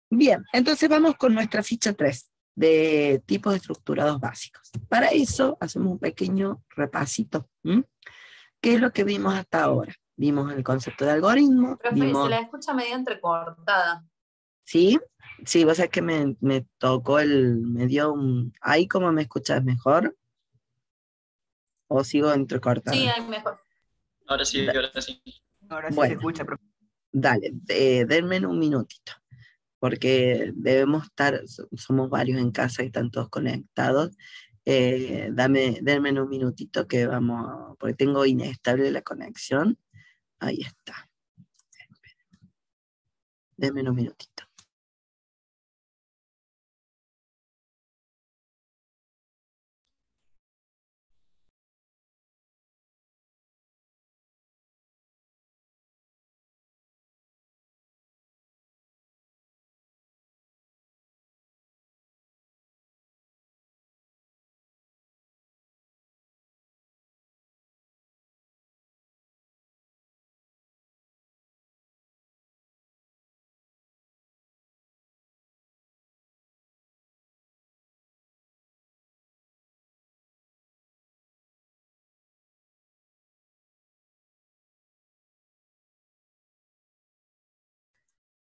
Bien, entonces vamos con nuestra ficha 3 de tipos estructurados básicos. Para eso hacemos un pequeño repasito. ¿Qué es lo que vimos hasta ahora? Vimos el concepto de algoritmo. Profe, se la escucha medio entrecortada. ¿Sí? Sí, vos sabés que me tocó me dio un... ¿Ahí cómo me escuchas mejor? ¿O sigo entrecortada? Sí, hay mejor. Ahora sí, ahora sí. Ahora sí Bueno, se escucha, profe. Dale, denme un minutito, porque debemos estar, somos varios en casa y están todos conectados. Denme un minutito que vamos, porque tengo inestable la conexión. Ahí está. Denme un minutito.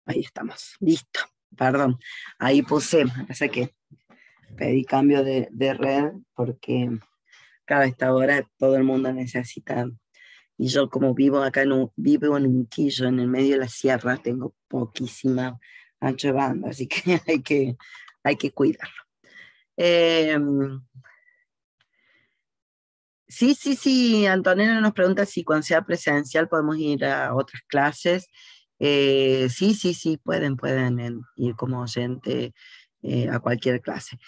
Ahí estamos, listo. Perdón, ahí puse, pasa que pedí cambio de red porque cada esta hora todo el mundo necesita, y yo como vivo acá vivo en un quillo en el medio de la sierra, tengo poquísima ancho de banda, así que hay que cuidarlo. Sí, Antonella nos pregunta si cuando sea presencial podemos ir a otras clases. Sí, pueden ir como oyente a cualquier clase.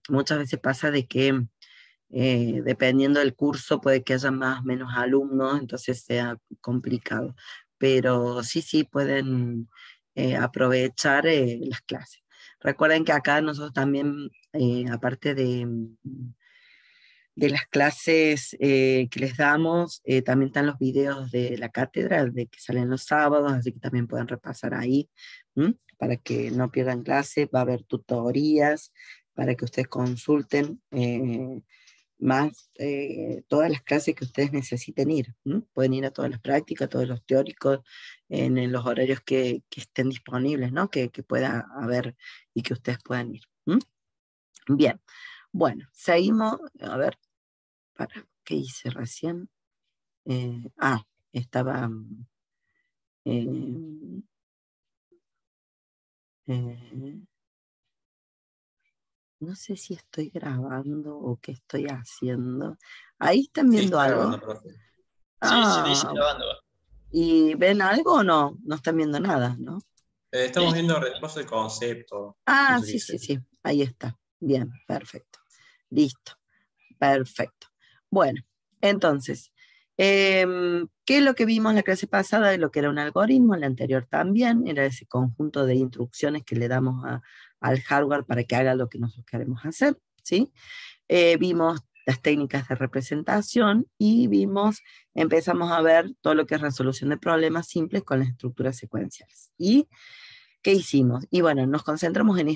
Muchas veces pasa de que dependiendo del curso puede que haya más o menos alumnos, entonces sea complicado. Pero sí pueden aprovechar las clases. Recuerden que acá nosotros también, aparte de las clases que les damos, también están los videos de la cátedra, de que salen los sábados, así que también pueden repasar ahí, para que no pierdan clase. Va a haber tutorías para que ustedes consulten más todas las clases que ustedes necesiten ir. Pueden ir a todas las prácticas, todos los teóricos, en los horarios que estén disponibles, ¿no? Que pueda haber y que ustedes puedan ir. Bien, bueno, seguimos, a ver, ¿qué hice recién? Estaba... no sé si estoy grabando o qué estoy haciendo. ¿Ahí están viendo algo? Grabando, profe. Sí, dice grabando. ¿Y ven algo o no? No están viendo nada, ¿no? Estamos viendo repaso de concepto. Ah, No sé sí, ahí está. Bien, perfecto. Listo, perfecto. Bueno, entonces, ¿qué es lo que vimos en la clase pasada de lo que era un algoritmo? En la anterior también, era ese conjunto de instrucciones que le damos al hardware para que haga lo que nosotros queremos hacer, ¿sí? Vimos las técnicas de representación y empezamos a ver todo lo que es resolución de problemas simples con las estructuras secuenciales. ¿Y qué hicimos? Y bueno, nos concentramos en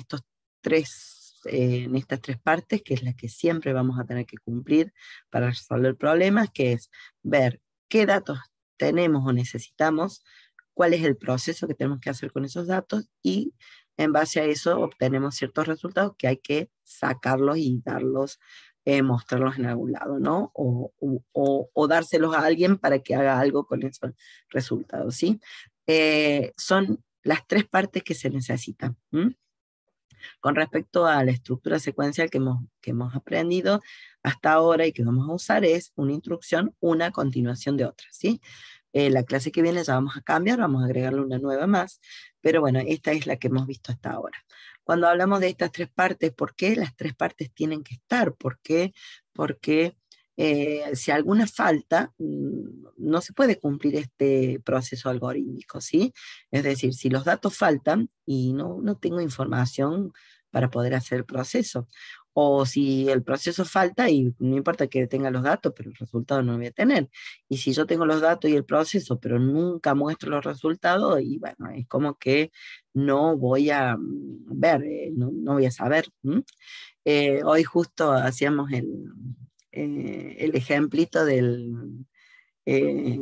en estas tres partes, que es la que siempre vamos a tener que cumplir para resolver problemas, que es ver qué datos tenemos o necesitamos, cuál es el proceso que tenemos que hacer con esos datos, y en base a eso obtenemos ciertos resultados que hay que sacarlos y mostrarlos en algún lado, ¿no? O dárselos a alguien para que haga algo con esos resultados, ¿sí? Son las tres partes que se necesitan. Con respecto a la estructura secuencial que hemos aprendido hasta ahora y que vamos a usar, es una instrucción, una continuación de otra, ¿sí? La clase que viene ya vamos a cambiar, vamos a agregarle una nueva más, pero bueno, esta es la que hemos visto hasta ahora. Cuando hablamos de estas tres partes, ¿por qué las tres partes tienen que estar? ¿Por qué? Porque si alguna falta, no se puede cumplir este proceso algorítmico, ¿sí? Es decir, si los datos faltan y no tengo información para poder hacer el proceso, O si el proceso falta, y no importa que tenga los datos, pero el resultado no lo voy a tener. Y si yo tengo los datos y el proceso, pero nunca muestro los resultados, y bueno, es como que no voy a ver, no voy a saber. Hoy justo hacíamos el ejemplito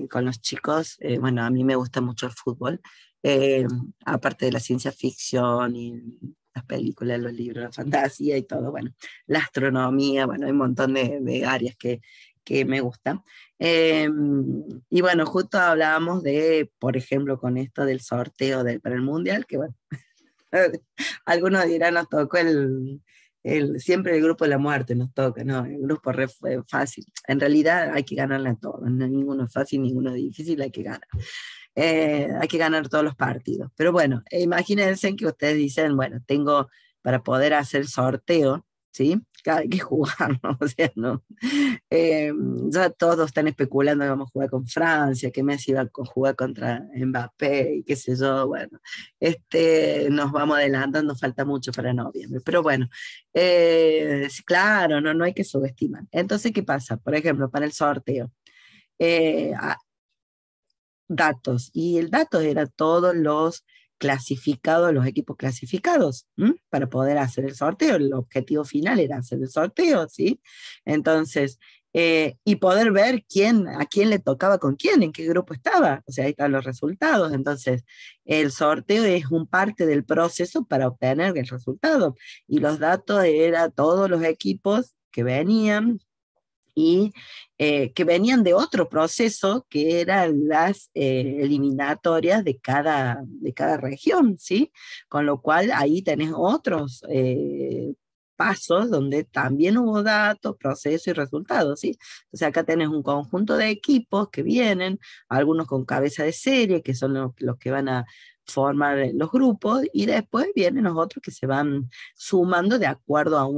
con los chicos. Bueno, a mí me gusta mucho el fútbol, eh, aparte de la ciencia ficción y las películas, los libros, la fantasía y todo, bueno, la astronomía, bueno, hay un montón de áreas que me gustan. Eh, y bueno, justo hablábamos de, por ejemplo, con esto del sorteo para el Mundial, que bueno, algunos dirán, nos tocó siempre el grupo de la muerte, nos toca, ¿no? El grupo fue fácil. En realidad hay que ganarle a todos, no, ninguno es fácil, ninguno es difícil, hay que ganar todos los partidos. Pero bueno, imagínense que ustedes dicen, bueno, tengo para poder hacer sorteo, ¿sí? Hay que jugar, ¿no? O sea, no. Ya todos están especulando que vamos a jugar con Francia, que Messi va a jugar contra Mbappé, y qué sé yo, bueno, nos vamos adelantando, falta mucho para noviembre, pero bueno, sí, claro, no hay que subestimar. Entonces, ¿qué pasa? Por ejemplo, para el sorteo, eh, datos, y el dato era todos los clasificados, los equipos clasificados, para poder hacer el sorteo. El objetivo final era hacer el sorteo, ¿sí? Entonces, y poder ver a quién le tocaba con quién, en qué grupo estaba, o sea, ahí están los resultados. Entonces, el sorteo es un parte del proceso para obtener el resultado, y los datos eran todos los equipos que venían, y que venían de otro proceso que eran las eliminatorias de cada región, ¿sí? Con lo cual ahí tenés otros pasos donde también hubo datos, proceso y resultados, ¿sí? Entonces acá tenés un conjunto de equipos que vienen, algunos con cabeza de serie, que son los que van a formar los grupos, y después vienen los otros que se van sumando de acuerdo a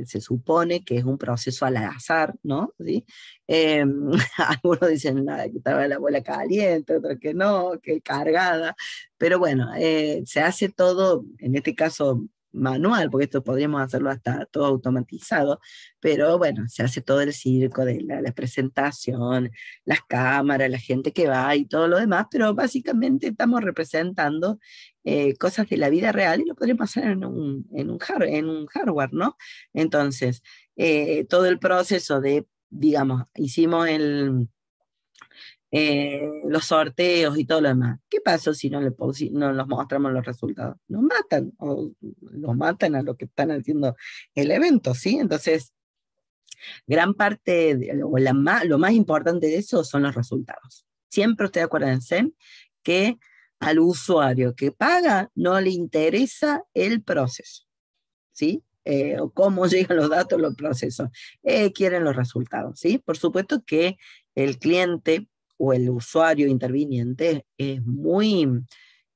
se supone que es un proceso al azar, ¿no? ¿Sí? Eh, algunos dicen que estaba la bola caliente, otros que no, que cargada, pero bueno, se hace todo, en este caso manual, porque esto podríamos hacerlo hasta todo automatizado, pero bueno, se hace todo el circo de la presentación, las cámaras, la gente que va y todo lo demás, pero básicamente estamos representando cosas de la vida real, y lo podríamos hacer en un hardware, ¿no? Entonces, todo el proceso digamos, hicimos los sorteos y todo lo demás. ¿Qué pasó si no los mostramos los resultados? Nos matan, o los matan a los que están haciendo el evento, ¿sí? Entonces, gran parte, lo más importante de eso son los resultados. Siempre ustedes acuérdense que al usuario que paga no le interesa el proceso, ¿sí? O cómo llegan los datos, los procesos. Quieren los resultados, ¿sí? Por supuesto que el cliente o el usuario interviniente es muy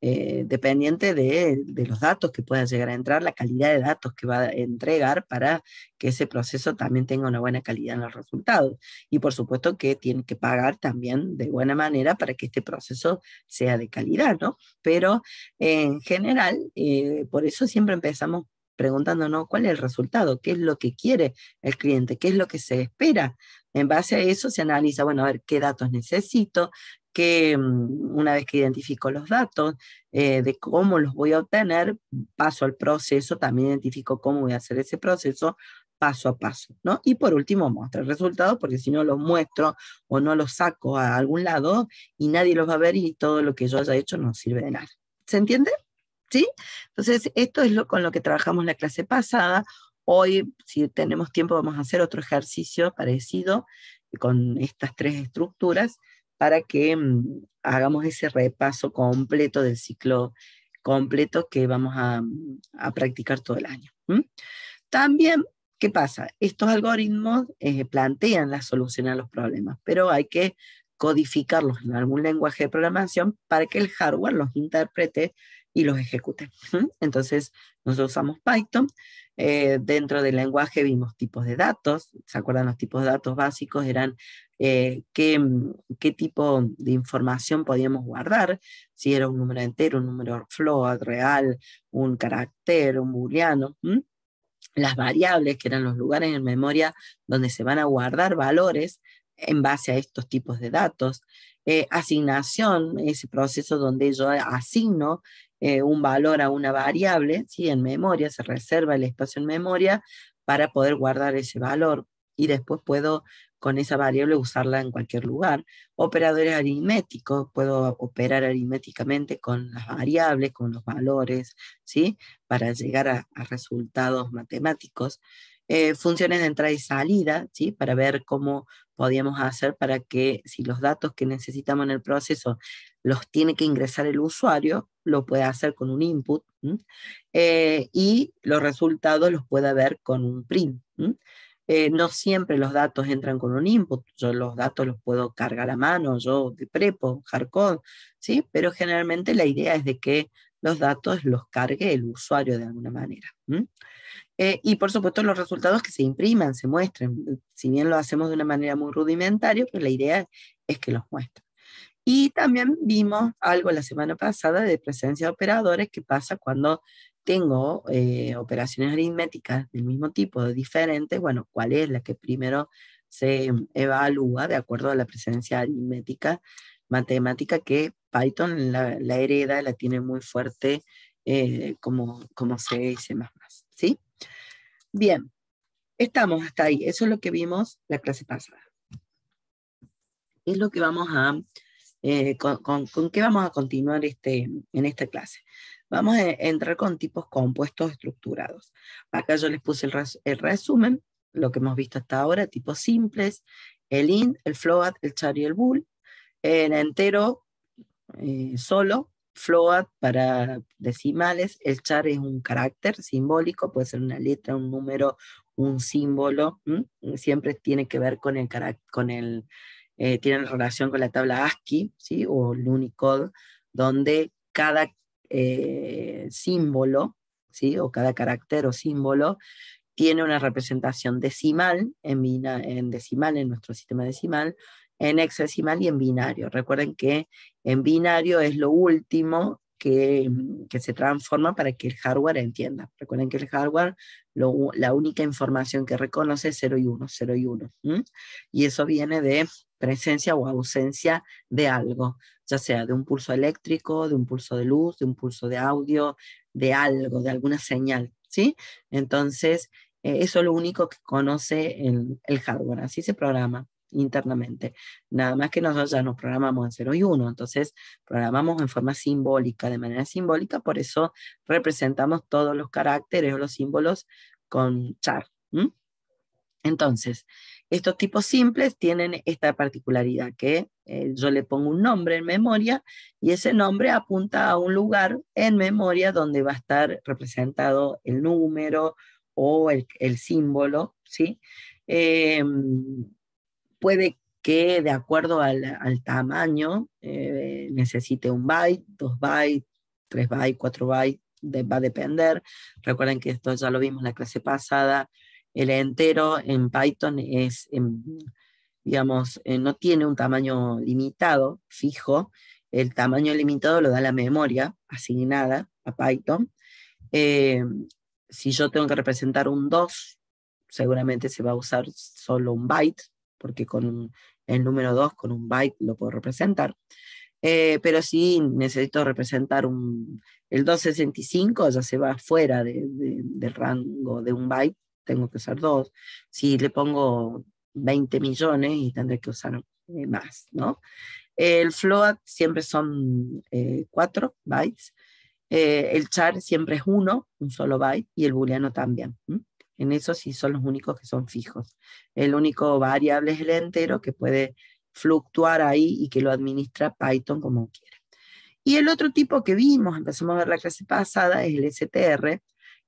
dependiente de los datos que pueda llegar a entrar, la calidad de datos que va a entregar para que ese proceso también tenga una buena calidad en los resultados. Y por supuesto que tiene que pagar también de buena manera para que este proceso sea de calidad, ¿no? Pero en general, por eso siempre empezamos preguntándonos cuál es el resultado, qué es lo que quiere el cliente, qué es lo que se espera. En base a eso se analiza, bueno, a ver qué datos necesito, una vez que identifico los datos, de cómo los voy a obtener, paso al proceso, también identifico cómo voy a hacer ese proceso paso a paso, ¿no? Y por último muestro el resultado, porque si no los muestro o no los saco a algún lado y nadie los va a ver, y todo lo que yo haya hecho no sirve de nada. ¿Se entiende? ¿Sí? Entonces, esto es con lo que trabajamos la clase pasada. Hoy, si tenemos tiempo, vamos a hacer otro ejercicio parecido con estas tres estructuras para que hagamos ese repaso completo del ciclo completo que vamos a practicar todo el año. También, ¿qué pasa? Estos algoritmos plantean la solución a los problemas, pero hay que codificarlos en algún lenguaje de programación para que el hardware los interprete y los ejecute. Entonces, nosotros usamos Python. Dentro del lenguaje vimos tipos de datos. ¿Se acuerdan? Los tipos de datos básicos eran qué tipo de información podíamos guardar, si era un número entero, un número float, real, un carácter, un booleano. las variables, que eran los lugares en memoria donde se van a guardar valores en base a estos tipos de datos. Asignación, ese proceso donde yo asigno un valor a una variable, ¿sí? En memoria, se reserva el espacio en memoria para poder guardar ese valor, y después puedo con esa variable usarla en cualquier lugar. Operadores aritméticos, puedo operar aritméticamente con las variables, con los valores, ¿sí? Para llegar a resultados matemáticos. Funciones de entrada y salida, ¿sí? Para ver cómo podíamos hacer para que, si los datos que necesitamos en el proceso los tiene que ingresar el usuario, lo puede hacer con un input, y los resultados los puede ver con un print. No siempre los datos entran con un input, yo los datos los puedo cargar a mano, yo de prepo, hardcode, ¿sí? Pero generalmente la idea es de que los datos los cargue el usuario de alguna manera. Y por supuesto los resultados que se impriman, se muestren, si bien lo hacemos de una manera muy rudimentaria, pero la idea es que los muestren. Y también vimos algo la semana pasada de presencia de operadores, que pasa cuando tengo operaciones aritméticas del mismo tipo, diferentes, bueno, cuál es la que primero se evalúa de acuerdo a la presencia aritmética, matemática, que Python la hereda, la tiene muy fuerte, como C y C++, ¿sí? Bien, estamos hasta ahí, eso es lo que vimos la clase pasada. Es lo que vamos a... con qué vamos a continuar en esta clase. Vamos a entrar con tipos compuestos estructurados. Acá yo les puse el resumen, lo que hemos visto hasta ahora, tipos simples, el int, el float, el char y el bool, el entero solo, float para decimales, el char es un carácter simbólico, puede ser una letra, un número, un símbolo, siempre tiene que ver con el carácter, tienen relación con la tabla ASCII, ¿sí? O el Unicode, donde cada símbolo, ¿sí? O cada carácter o símbolo tiene una representación decimal, en decimal, en nuestro sistema decimal, en hexadecimal y en binario. Recuerden que en binario es lo último que se transforma para que el hardware entienda. Recuerden que el hardware, la única información que reconoce es 0 y 1, 0 y 1. Y eso viene de presencia o ausencia de algo, ya sea de un pulso eléctrico, de un pulso de luz, de un pulso de audio, de algo, de alguna señal, ¿sí? Entonces, eso es lo único que conoce el hardware, así se programa internamente. Nada más que nosotros ya nos programamos en 0 y 1, entonces programamos en forma simbólica, de manera simbólica, por eso representamos todos los caracteres o los símbolos con char. Entonces, estos tipos simples tienen esta particularidad, que yo le pongo un nombre en memoria y ese nombre apunta a un lugar en memoria donde va a estar representado el número o el símbolo, ¿sí? Puede que de acuerdo al tamaño necesite 1 byte, 2 bytes, 3 bytes, 4 bytes, va a depender. Recuerden que esto ya lo vimos en la clase pasada. El entero en Python es, digamos, no tiene un tamaño limitado, fijo. El tamaño limitado lo da la memoria asignada a Python. Si yo tengo que representar un 2, seguramente se va a usar solo 1 byte, porque con el número 2, con 1 byte lo puedo representar. Pero si necesito representar el 265, ya se va fuera del rango de 1 byte, tengo que usar 2. Si le pongo 20 millones, y tendré que usar más, ¿no? El float siempre son 4 bytes. El char siempre es 1, un solo byte, y el booleano también. En eso sí son los únicos que son fijos. El único variable es el entero, que puede fluctuar ahí y que lo administra Python como quiere. Y el otro tipo que vimos, empezamos a ver la clase pasada, es el str,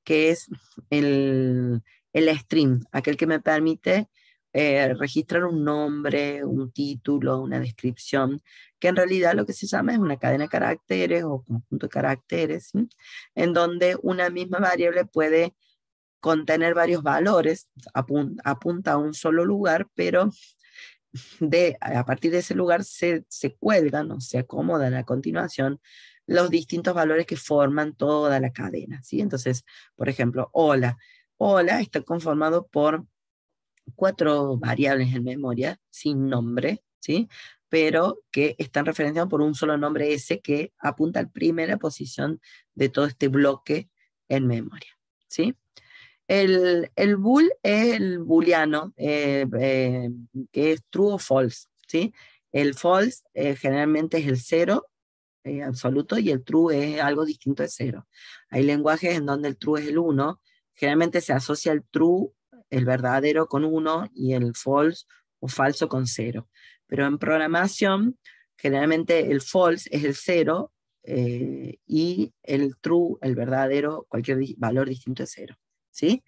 que es el string, aquel que me permite registrar un nombre, un título, una descripción, que en realidad lo que se llama es una cadena de caracteres o conjunto de caracteres, ¿sí? En donde una misma variable puede contener varios valores, apunta a un solo lugar, pero a partir de ese lugar se cuelgan o se acomodan a continuación los distintos valores que forman toda la cadena, ¿sí? Entonces, por ejemplo, hola, hola está conformado por 4 variables en memoria, sin nombre, ¿sí? Pero que están referenciadas por un solo nombre S que apunta a la primera posición de todo este bloque en memoria, ¿sí? El bool es el booleano, que es true o false, ¿sí? El false generalmente es el 0 absoluto y el true es algo distinto de 0. Hay lenguajes en donde el true es el 1, generalmente se asocia el true, el verdadero con 1 y el false o falso con 0. Pero en programación, generalmente el false es el 0 y el true, el verdadero, cualquier valor distinto de 0. ¿Sí?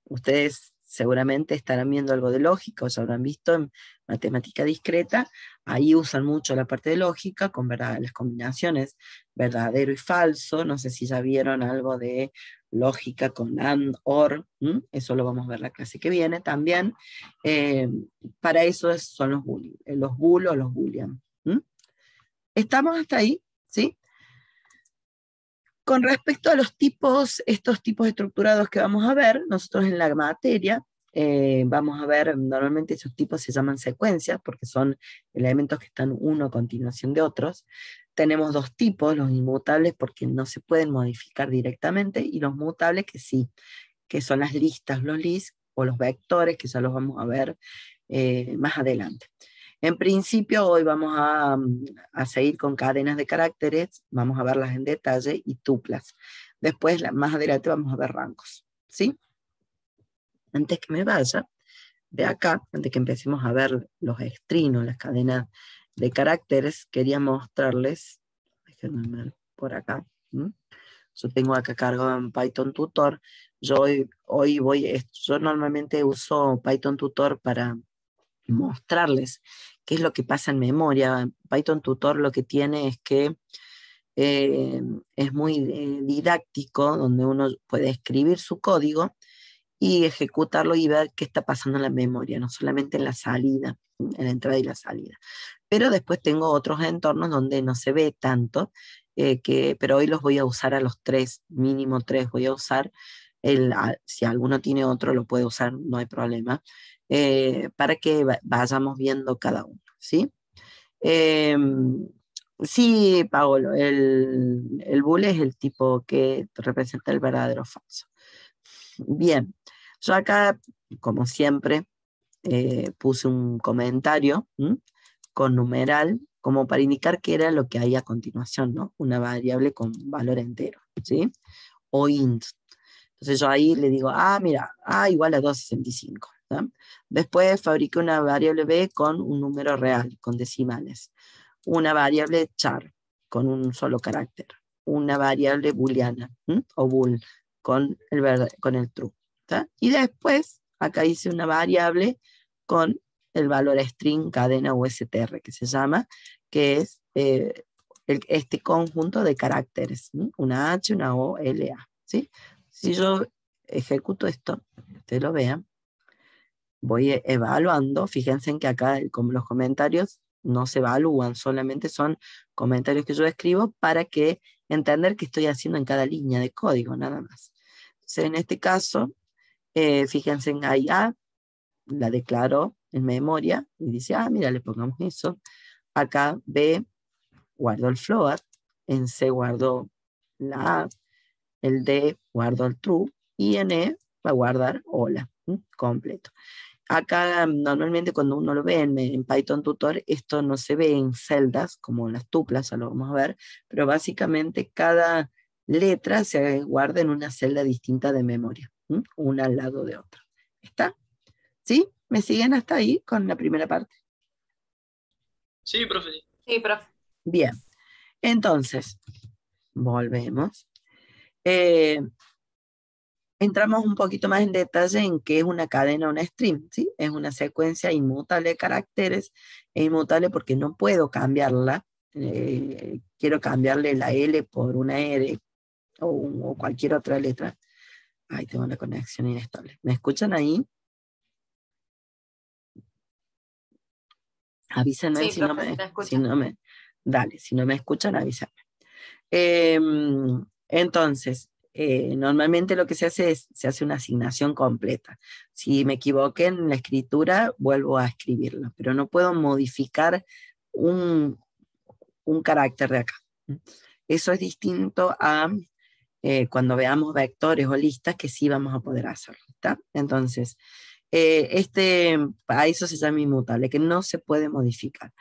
Ustedes seguramente estarán viendo algo de lógica, o se habrán visto en matemática discreta, ahí usan mucho la parte de lógica, con las combinaciones verdadero y falso, no sé si ya vieron algo de lógica con and, or, eso lo vamos a ver la clase que viene también. Para eso son los bool o los boolean. ¿Estamos hasta ahí? ¿Sí? Con respecto a los tipos, estos tipos estructurados que vamos a ver, nosotros en la materia vamos a ver, normalmente esos tipos se llaman secuencias, porque son elementos que están uno a continuación de otros. Tenemos 2 tipos, los inmutables porque no se pueden modificar directamente, y los mutables que sí, que son las listas, los lists, o los vectores, que ya los vamos a ver más adelante. En principio, hoy vamos a seguir con cadenas de caracteres, vamos a verlas en detalle, y tuplas. Después, más adelante, vamos a ver rangos, ¿sí? Antes que me vaya de acá, antes que empecemos a ver los strings, las cadenas de caracteres, quería mostrarles, déjenme ver por acá, yo tengo acá cargado en Python Tutor, yo normalmente uso Python Tutor para mostrarles qué es lo que pasa en memoria. Python Tutor lo que tiene es que es muy didáctico, donde uno puede escribir su código y ejecutarlo y ver qué está pasando en la memoria, no solamente en la salida, en la entrada y la salida. Pero después tengo otros entornos donde no se ve tanto, pero hoy los voy a usar a los 3, mínimo 3 voy a usar. Si alguno tiene otro, lo puede usar, no hay problema, para que vayamos viendo cada uno, ¿sí? Sí, Paolo, el bool es el tipo que representa el verdadero o falso. Bien, yo acá, como siempre, puse un comentario con numeral, como para indicar qué era lo que hay a continuación, ¿no? Una variable con valor entero, ¿sí? O int. Entonces yo ahí le digo, mira, A igual a 265. ¿sí? Después fabriqué una variable B con un número real, con decimales. Una variable char, con un solo carácter. Una variable booleana, o bool, con el true. ¿sí? Y después, acá hice una variable con el valor string, cadena o str, que se llama, que es este conjunto de caracteres, una H, una O, L, A. ¿sí? Si yo ejecuto esto, ustedes lo vean, voy evaluando, fíjense en que acá como los comentarios no se evalúan, solamente son comentarios que yo escribo para que entender qué estoy haciendo en cada línea de código, nada más. Entonces, en este caso, fíjense en ahí A, la declaro en memoria, y dice, mira, le pongamos eso. Acá B, guardo el float, en C guardo la A, el D guardo el true, y en E va a guardar hola, completo. Acá normalmente cuando uno lo ve en Python Tutor, esto no se ve en celdas, como las tuplas, ya lo vamos a ver, pero básicamente cada letra se guarda en una celda distinta de memoria, una al lado de otra. ¿Está? ¿Sí? ¿Me siguen hasta ahí con la primera parte? Sí, profe. Sí, profe. Bien. Entonces, volvemos. Entramos un poquito más en detalle en qué es una cadena o una string, ¿sí? Es una secuencia inmutable de caracteres, es inmutable porque no puedo cambiarla, quiero cambiarle la L por una R o cualquier otra letra. Ay, tengo una conexión inestable. ¿Me escuchan ahí? Avísenme Sí, si profe, se te escucha. dale, si no me escuchan, avísenme. Entonces, normalmente lo que se hace es, se hace una asignación completa. Si me equivoqué en la escritura, vuelvo a escribirla, pero no puedo modificar un carácter de acá. Eso es distinto a cuando veamos vectores o listas, que sí vamos a poder hacerlo, ¿está? Entonces, a eso se llama inmutable, que no se puede modificar.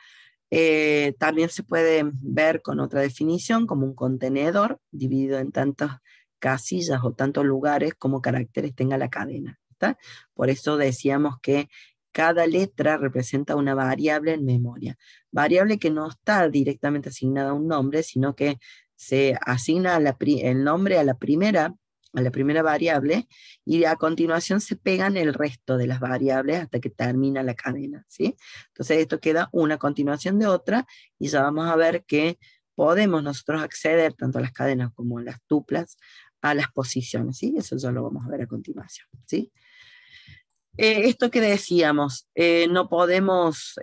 También se puede ver con otra definición como un contenedor dividido en tantas casillas o tantos lugares como caracteres tenga la cadena, ¿está? Por eso decíamos que cada letra representa una variable en memoria. Variable que no está directamente asignada a un nombre, sino que se asigna el nombre a la primera variable, y a continuación se pegan el resto de las variables hasta que termina la cadena, ¿sí? Entonces esto queda una continuación de otra, y ya vamos a ver que podemos nosotros acceder tanto a las cadenas como a las tuplas, a las posiciones, ¿sí? Eso ya lo vamos a ver a continuación, ¿sí? Esto que decíamos, no podemos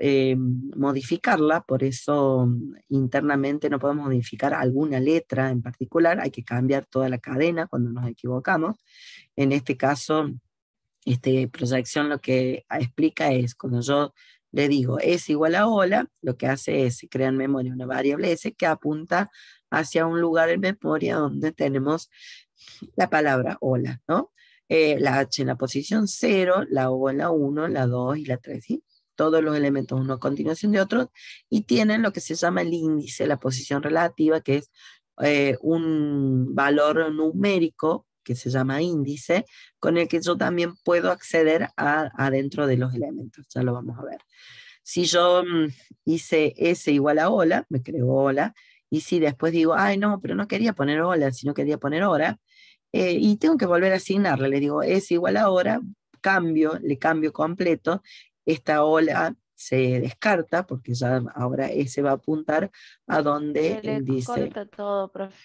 modificarla, por eso internamente no podemos modificar alguna letra en particular, hay que cambiar toda la cadena cuando nos equivocamos. En este caso, proyección lo que explica es, cuando yo le digo s igual a hola, lo que hace es, se crea en memoria una variable s que apunta hacia un lugar en memoria donde tenemos la palabra hola, ¿no? La H en la posición 0, la O en la 1, la 2 y la 3, ¿sí? Todos los elementos uno a continuación de otro, y tienen lo que se llama el índice, la posición relativa, que es un valor numérico que se llama índice, con el que yo también puedo acceder adentro de los elementos. Ya lo vamos a ver. Si yo hice S igual a hola, me creo hola, y si después digo, ay no, pero no quería poner hola, sino quería poner hora, y tengo que volver a asignarle, le digo S igual a hora, le cambio completo, esta hola se descarta, porque ya ahora S va a apuntar a donde Se le él dice, corta todo, profe.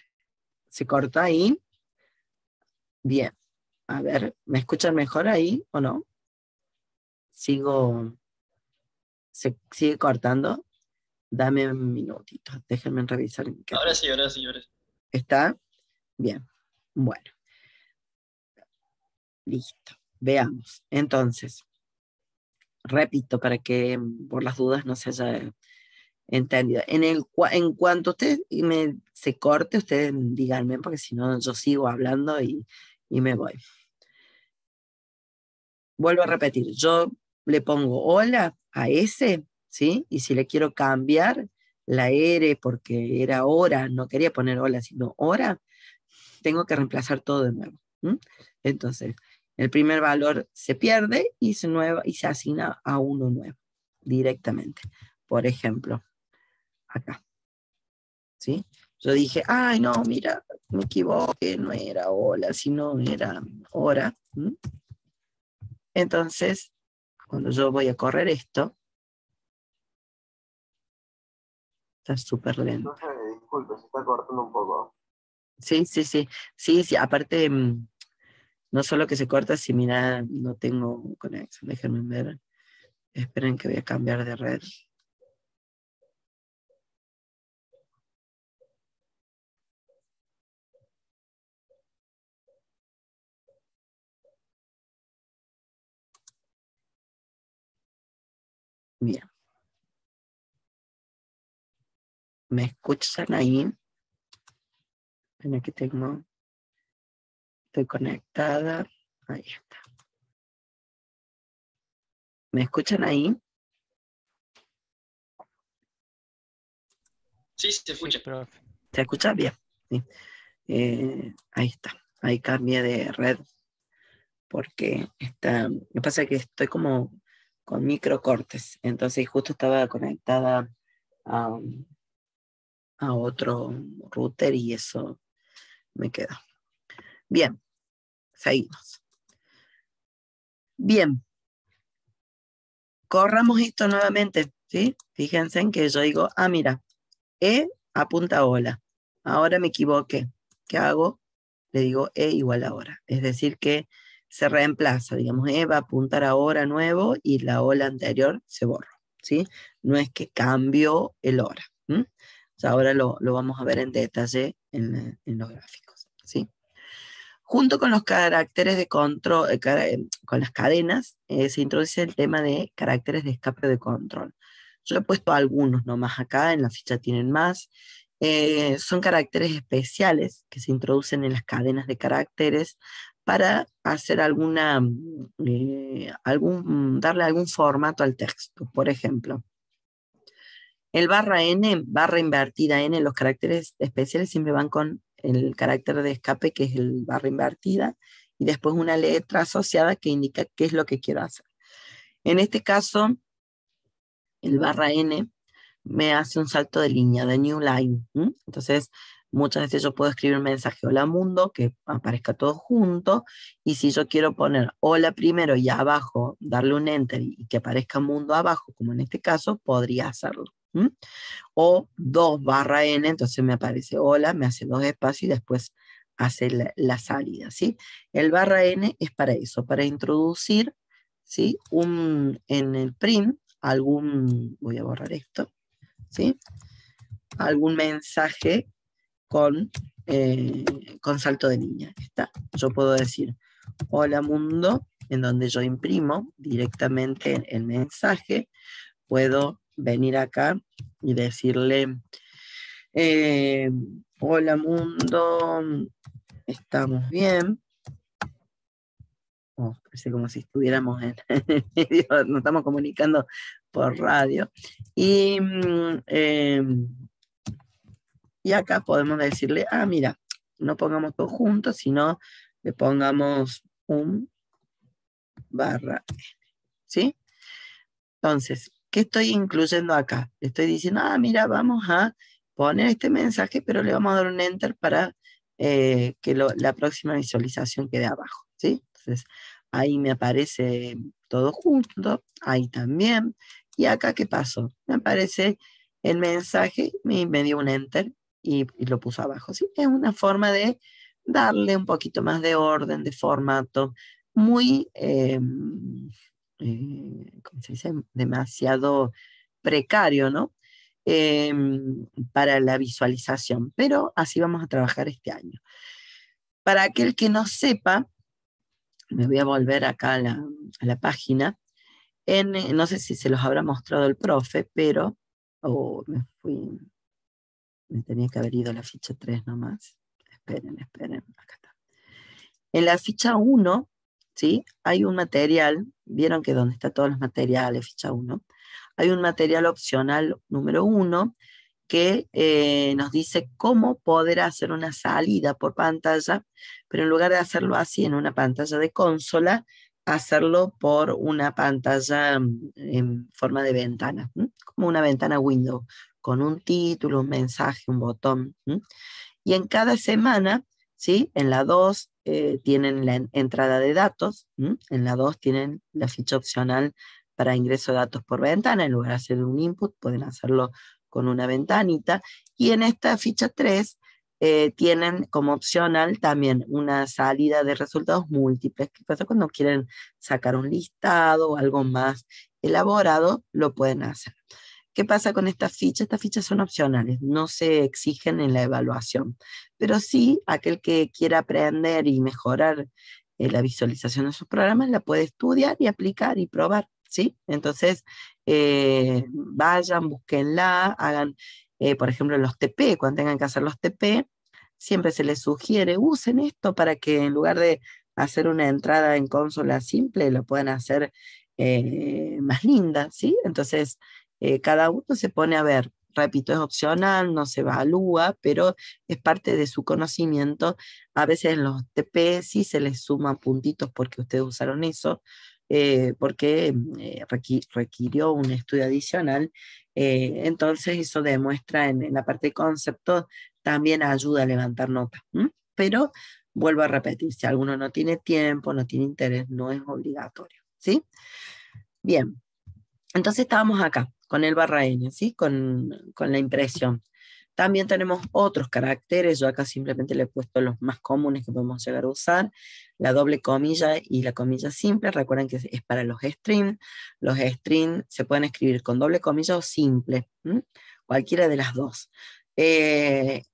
se corta ahí. Bien, a ver, ¿me escuchan mejor ahí o no? Se sigue cortando. Dame un minutito, déjenme revisar. Ahora sí, ahora sí, ahora sí. ¿Está? Bien, bueno, listo. Veamos. Entonces, repito para que por las dudas no se haya entendido. En cuanto usted se corte, ustedes díganme, porque si no yo sigo hablando y me voy. Vuelvo a repetir, yo le pongo hola a S, ¿sí? Y si le quiero cambiar la R porque era hora, no quería poner hola, sino hora, tengo que reemplazar todo de nuevo. Entonces, el primer valor se pierde y se asigna a uno nuevo directamente. Por ejemplo, acá. ¿Sí? Yo dije, ay, no, mira, me equivoqué, no era hola, sino era hora. Entonces, cuando yo voy a correr esto, está súper lento. Disculpe, se está cortando un poco. Sí, sí, sí. Sí, sí, aparte, no solo que se corta, si mira, no tengo conexión. Déjenme ver. Esperen que voy a cambiar de red. Bien. ¿Me escuchan ahí? Ven, aquí tengo. Estoy conectada. Ahí está. ¿Me escuchan ahí? Sí, se escucha. Sí, profe. ¿Se escucha? Bien. Sí. Ahí está. Ahí cambié de red. Porque me pasa que estoy como con microcortes. Entonces justo estaba conectada a otro router y eso me quedó. Bien, seguimos. Bien, corramos esto nuevamente, ¿sí? Fíjense en que yo digo, mira, E apunta a hola. Ahora me equivoqué. ¿Qué hago? Le digo E igual a hora. Es decir que se reemplaza, digamos, E va a apuntar a hora nuevo y la ola anterior se borra, ¿sí? No es que cambio el hora. O sea, ahora lo vamos a ver en detalle en los gráficos, ¿sí? Junto con los caracteres de control, con las cadenas, se introduce el tema de caracteres de escape de control. Yo he puesto algunos nomás acá, en la ficha tienen más. Son caracteres especiales que se introducen en las cadenas de caracteres para hacer darle algún formato al texto. Por ejemplo, el barra N, barra invertida N, los caracteres especiales siempre van con el carácter de escape, que es el barra invertida, y después una letra asociada que indica qué es lo que quiero hacer. En este caso, el barra N me hace un salto de línea, de new line. Entonces, muchas veces yo puedo escribir un mensaje hola mundo, que aparezca todo junto, y si yo quiero poner hola primero y abajo, darle un enter y que aparezca mundo abajo, como en este caso, podría hacerlo. O 2 barra N, entonces me aparece hola, me hace 2 espacios y después hace la salida, ¿sí? El barra N es para eso, para introducir, ¿sí? En el print, voy a borrar esto, ¿sí? Algún mensaje con salto de línea. Está. Yo puedo decir hola mundo, en donde yo imprimo directamente el mensaje. Puedo venir acá y decirle hola mundo, estamos bien. Parece como si estuviéramos en el medio, nos estamos comunicando por radio. Y acá podemos decirle, mira, no pongamos todo junto, sino le pongamos un barra N, ¿sí? Entonces, ¿qué estoy incluyendo acá? Le estoy diciendo, mira, vamos a poner este mensaje, pero le vamos a dar un enter para que la próxima visualización quede abajo, ¿sí? Entonces, ahí me aparece todo junto, ahí también. Y acá, ¿qué pasó? Me aparece el mensaje, me dio un enter y lo puso abajo, ¿sí? Es una forma de darle un poquito más de orden, de formato, muy... ¿cómo se dice? Demasiado precario, ¿no? Para la visualización, pero así vamos a trabajar este año. Para aquel que no sepa, me voy a volver acá a la página, no sé si se los habrá mostrado el profe, pero me tenía que haber ido a la ficha 3 nomás. Esperen, acá está. En la ficha 1, ¿sí? Hay un material, vieron que donde está todos los materiales, ficha 1, hay un material opcional número 1 que nos dice cómo poder hacer una salida por pantalla, pero en lugar de hacerlo así en una pantalla de consola, hacerlo por una pantalla en forma de ventana, como una ventana window, con un título, un mensaje, un botón. Y en cada semana, ¿sí? En la 2 tienen la entrada de datos, en la 2 tienen la ficha opcional para ingreso de datos por ventana, en lugar de hacer un input, pueden hacerlo con una ventanita, y en esta ficha 3 tienen como opcional también una salida de resultados múltiples. ¿Qué pasa cuando quieren sacar un listado o algo más elaborado? Lo pueden hacer. ¿Qué pasa con estas fichas? Estas fichas son opcionales, no se exigen en la evaluación, pero sí aquel que quiera aprender y mejorar la visualización de sus programas la puede estudiar y aplicar y probar, ¿sí? Entonces, vayan, búsquenla, hagan, por ejemplo, los TP, cuando tengan que hacer los TP, siempre se les sugiere, usen esto para que en lugar de hacer una entrada en consola simple, lo puedan hacer más linda, ¿sí? Entonces, cada uno se pone a ver, repito, es opcional, no se evalúa, pero es parte de su conocimiento. A veces en los TP sí se les suman puntitos porque ustedes usaron eso, porque requirió un estudio adicional. Entonces eso demuestra en la parte de concepto, también ayuda a levantar notas. Pero vuelvo a repetir, si alguno no tiene tiempo, no tiene interés, no es obligatorio, ¿sí? Bien, entonces estábamos acá con el barra N, ¿sí? Con la impresión. También tenemos otros caracteres, yo acá simplemente le he puesto los más comunes que podemos llegar a usar, la doble comilla y la comilla simple. Recuerden que es para los strings. Los strings se pueden escribir con doble comilla o simple, cualquiera de las dos.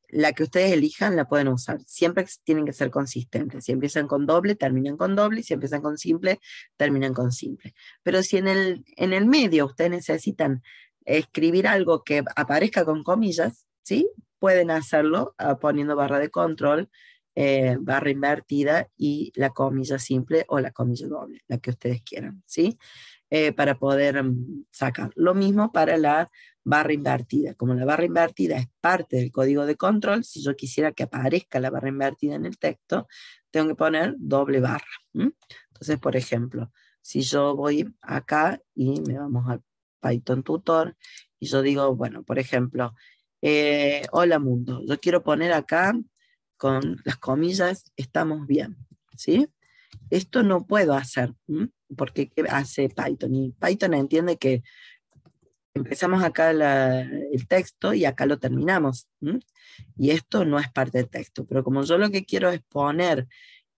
la que ustedes elijan la pueden usar. Siempre tienen que ser consistentes. Si empiezan con doble, terminan con doble. Si empiezan con simple, terminan con simple. Pero si en el medio ustedes necesitan escribir algo que aparezca con comillas, ¿sí? Pueden hacerlo poniendo barra de control, barra invertida y la comilla simple o la comilla doble, la que ustedes quieran, ¿sí? Para poder sacar. Lo mismo para la barra invertida. Como la barra invertida es parte del código de control, si yo quisiera que aparezca la barra invertida en el texto, tengo que poner doble barra. Entonces, por ejemplo, si yo voy acá y me vamos a Python Tutor, y yo digo, bueno, por ejemplo, hola mundo, yo quiero poner acá con las comillas, estamos bien, ¿sí? Esto no puedo hacer, porque ¿qué hace Python? Y Python entiende que empezamos acá el texto y acá lo terminamos, y esto no es parte del texto, pero como yo lo que quiero es poner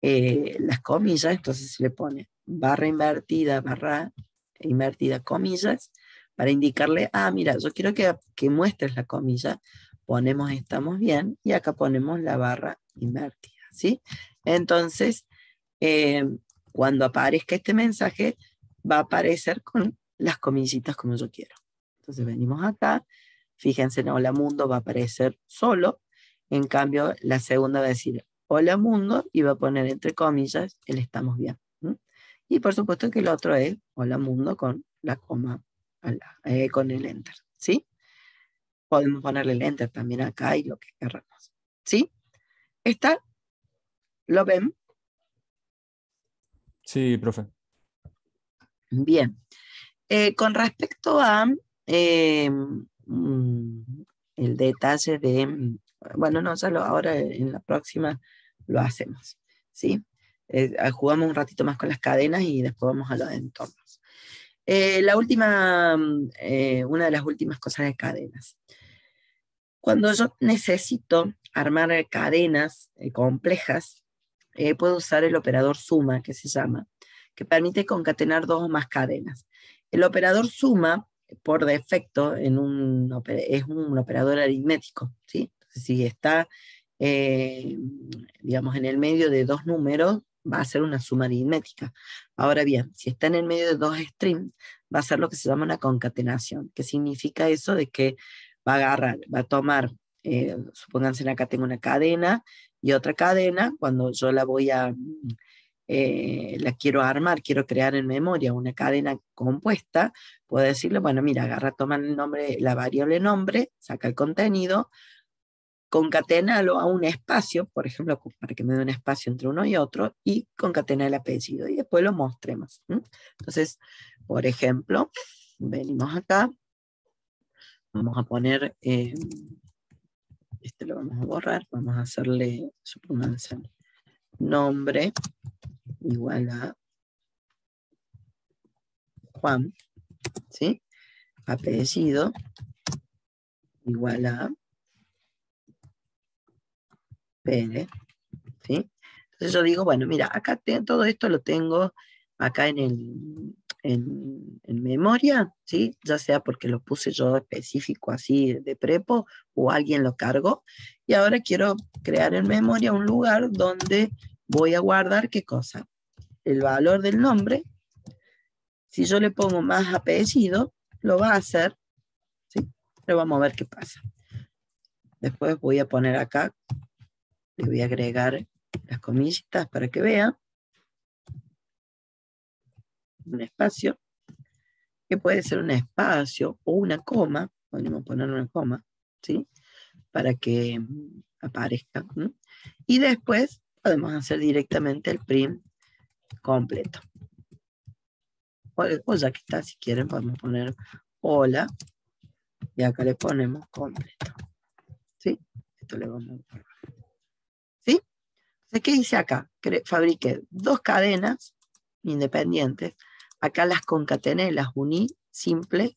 las comillas, entonces se le pone barra invertida, comillas, para indicarle, mira, yo quiero que muestres la comilla, ponemos estamos bien, y acá ponemos la barra invertida, ¿sí? Entonces, cuando aparezca este mensaje, va a aparecer con las comillitas como yo quiero. Entonces venimos acá, fíjense, en hola mundo va a aparecer solo, en cambio la segunda va a decir hola mundo y va a poner entre comillas el estamos bien. Y por supuesto que el otro es hola mundo con la coma, con el enter, ¿sí? Podemos ponerle el enter también acá y lo que queramos, ¿sí? ¿Está? ¿Lo ven? Sí, profe. Bien. Con respecto a el detalle de, bueno, no, ahora en la próxima lo hacemos, ¿sí? Jugamos un ratito más con las cadenas y después vamos a los entornos. Una de las últimas cosas de cadenas. Cuando yo necesito armar cadenas complejas, puedo usar el operador suma, que se llama, que permite concatenar dos o más cadenas. El operador suma, por defecto, es un operador aritmético, ¿sí? Entonces, si está, digamos, en el medio de dos números, va a ser una suma aritmética. Ahora bien, si está en el medio de dos strings, va a ser lo que se llama una concatenación, que significa eso de que va a tomar, supónganse acá tengo una cadena y otra cadena, cuando yo la voy la quiero armar, quiero crear en memoria una cadena compuesta, puedo decirle, bueno, mira, toma el nombre, la variable nombre, saca el contenido, concaténalo a un espacio, por ejemplo, para que me dé un espacio entre uno y otro, y concatena el apellido, y después lo mostremos. Entonces, por ejemplo, venimos acá, vamos a poner, este lo vamos a borrar, vamos a hacerle, supónganse, nombre igual a Juan, ¿sí? Apellido igual a Pérez, ¿sí? Entonces yo digo, bueno, mira, acá todo esto lo tengo acá en memoria, ¿sí? Ya sea porque lo puse yo específico así de prepo o alguien lo cargó, y ahora quiero crear en memoria un lugar donde voy a guardar, ¿qué cosa? El valor del nombre. Si yo le pongo más apellido, lo va a hacer, ¿sí? Pero vamos a ver qué pasa. Después voy a poner acá, le voy a agregar las comillitas para que vean. Un espacio, que puede ser un espacio o una coma, podemos poner una coma, ¿sí? Para que aparezca. Y después podemos hacer directamente el print completo. O ya que está, si quieren, podemos poner hola, y acá le ponemos completo. ¿Sí? Esto le vamos a poner. ¿Sí? Entonces, ¿qué hice acá? Fabriqué dos cadenas independientes. Acá las concatené, las uní simples,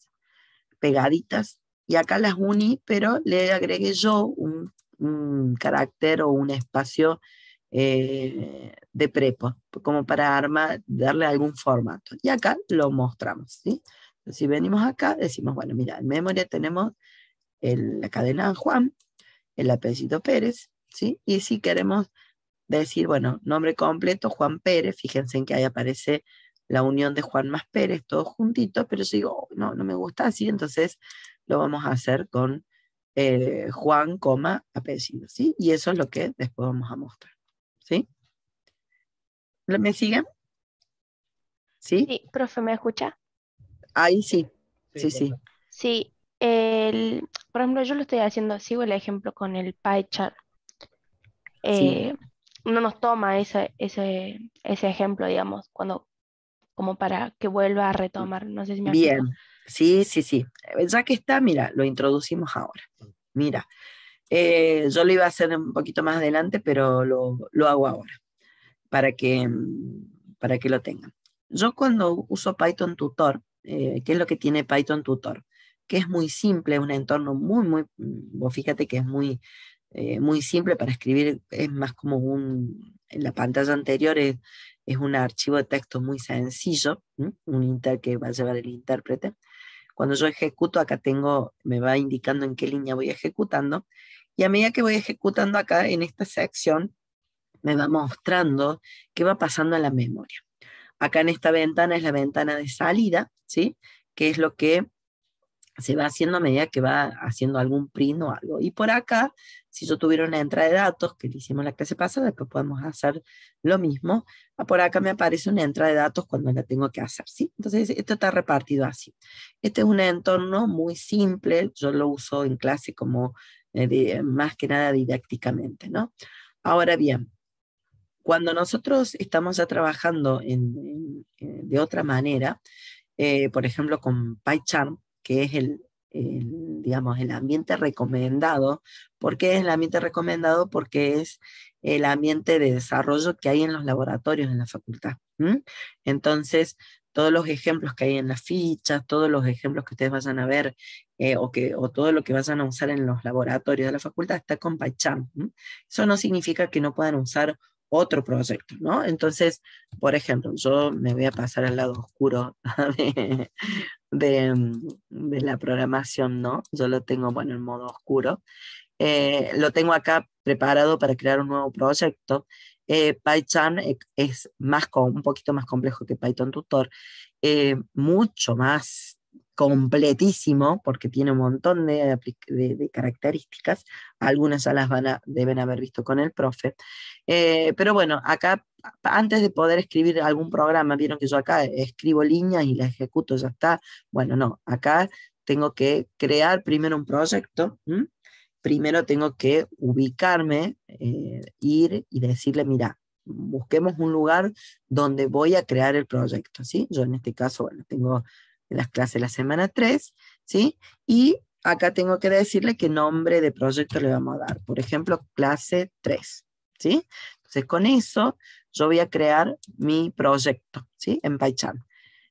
pegaditas, y acá las uní, pero le agregué yo un carácter o un espacio de prepo, como para darle algún formato. Y acá lo mostramos, ¿sí? Entonces, si venimos acá, decimos, bueno, mira, en memoria tenemos la cadena Juan, el apellido Pérez, ¿sí? Y si queremos decir, bueno, nombre completo, Juan Pérez, fíjense en que ahí aparece la unión de Juan más Pérez, todos juntitos, pero yo digo, "Oh, no, no me gusta así", entonces lo vamos a hacer con Juan, apellido, ¿sí? Y eso es lo que después vamos a mostrar, ¿sí? ¿Me siguen? ¿Sí? Sí, profe, ¿me escucha? Ahí sí, Sí, sí. profe. Sí, por ejemplo, yo lo estoy haciendo, sigo el ejemplo con el pie chart. Sí, Eh, no nos toma ese ejemplo, digamos, como para que vuelva a retomar. No sé si me explico. bien, sí. Ya que está, mira, lo introducimos ahora. Mira, yo lo iba a hacer un poquito más adelante, pero lo hago ahora, para que lo tengan. Yo cuando uso Python Tutor, ¿qué es lo que tiene Python Tutor? Que es muy simple, un entorno vos fíjate que es muy simple para escribir, es más como en la pantalla anterior es un archivo de texto muy sencillo, que va a llevar el intérprete. Cuando yo ejecuto, acá me va indicando en qué línea voy ejecutando, y a medida que voy ejecutando acá en esta sección, me va mostrando qué va pasando en la memoria. Acá en esta ventana es la ventana de salida, ¿sí? Que es lo que se va haciendo a medida que va haciendo algún print o algo. Y por acá, si yo tuviera una entrada de datos, que le hicimos la clase pasada, después podemos hacer lo mismo, por acá me aparece una entrada de datos cuando la tengo que hacer, ¿sí? Entonces, esto está repartido así. Este es un entorno muy simple, yo lo uso en clase como más que nada didácticamente, ¿no? Ahora bien, cuando nosotros estamos ya trabajando de otra manera, por ejemplo con PyCharm, que es digamos, el ambiente recomendado. ¿Por qué es el ambiente recomendado? Porque es el ambiente de desarrollo que hay en los laboratorios en la facultad. Entonces, todos los ejemplos que hay en las fichas, todos los ejemplos que ustedes vayan a ver, o todo lo que vayan a usar en los laboratorios de la facultad está con PyCharm. Eso no significa que no puedan usar otro proyecto, ¿no? Entonces, por ejemplo, yo me voy a pasar al lado oscuro de, de la programación, ¿no? Yo lo tengo, bueno, en modo oscuro. Lo tengo acá preparado para crear un nuevo proyecto. PyCharm es un poquito más complejo que Python Tutor, mucho más completísimo porque tiene un montón de características, algunas ya deben haber visto con el profe, pero bueno, acá antes de poder escribir algún programa, vieron que yo acá escribo líneas y las ejecuto, ya está. Bueno, no, acá tengo que crear primero un proyecto. Primero tengo que ubicarme, ir y decirle, mira, busquemos un lugar donde voy a crear el proyecto, ¿sí? Yo en este caso, bueno, tengo las clases la semana 3, ¿sí? Y acá tengo que decirle qué nombre de proyecto le vamos a dar. Por ejemplo, clase 3, ¿sí? Entonces con eso yo voy a crear mi proyecto, ¿sí? En PyCharm.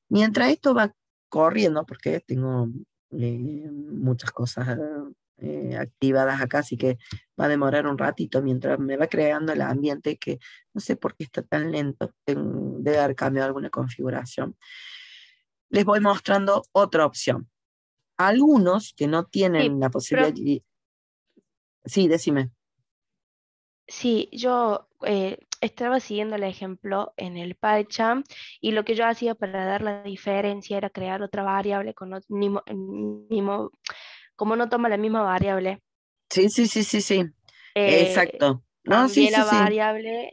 Mientras esto va corriendo, porque tengo muchas cosas activadas acá, así que va a demorar un ratito mientras me va creando el ambiente, que no sé por qué está tan lento, debe haber cambiado alguna configuración. Les voy mostrando otra opción. Algunos que no Sí, tienen la posibilidad... Sí, decime. sí, yo estaba siguiendo el ejemplo en el PyCharm y lo que yo hacía para dar la diferencia era crear otra variable con como no toma la misma variable, Sí. eh, Exacto. No, cambié la sí. variable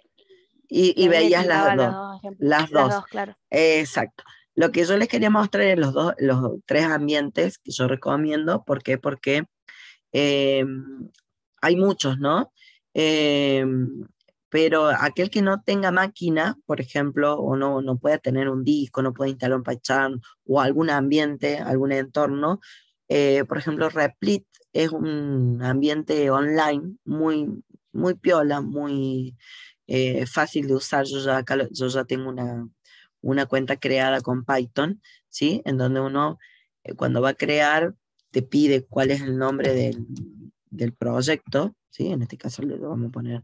y Y ahí me veías tiraba los dos ejemplos, las las dos. dos, claro. Exacto. Lo que yo les quería mostrar es los 3 ambientes que yo recomiendo. ¿Por qué? Porque eh, hay muchos, ¿no? Eh, pero aquel que no tenga máquina, por ejemplo, o no pueda tener un disco, no puede instalar un PyCharm o algún ambiente, algún entorno, por ejemplo, Replit es un ambiente online muy piola, muy fácil de usar. Yo ya tengo una cuenta creada con Python, ¿sí? En donde uno, cuando va a crear, te pide cuál es el nombre del proyecto, ¿sí? En este caso le vamos a poner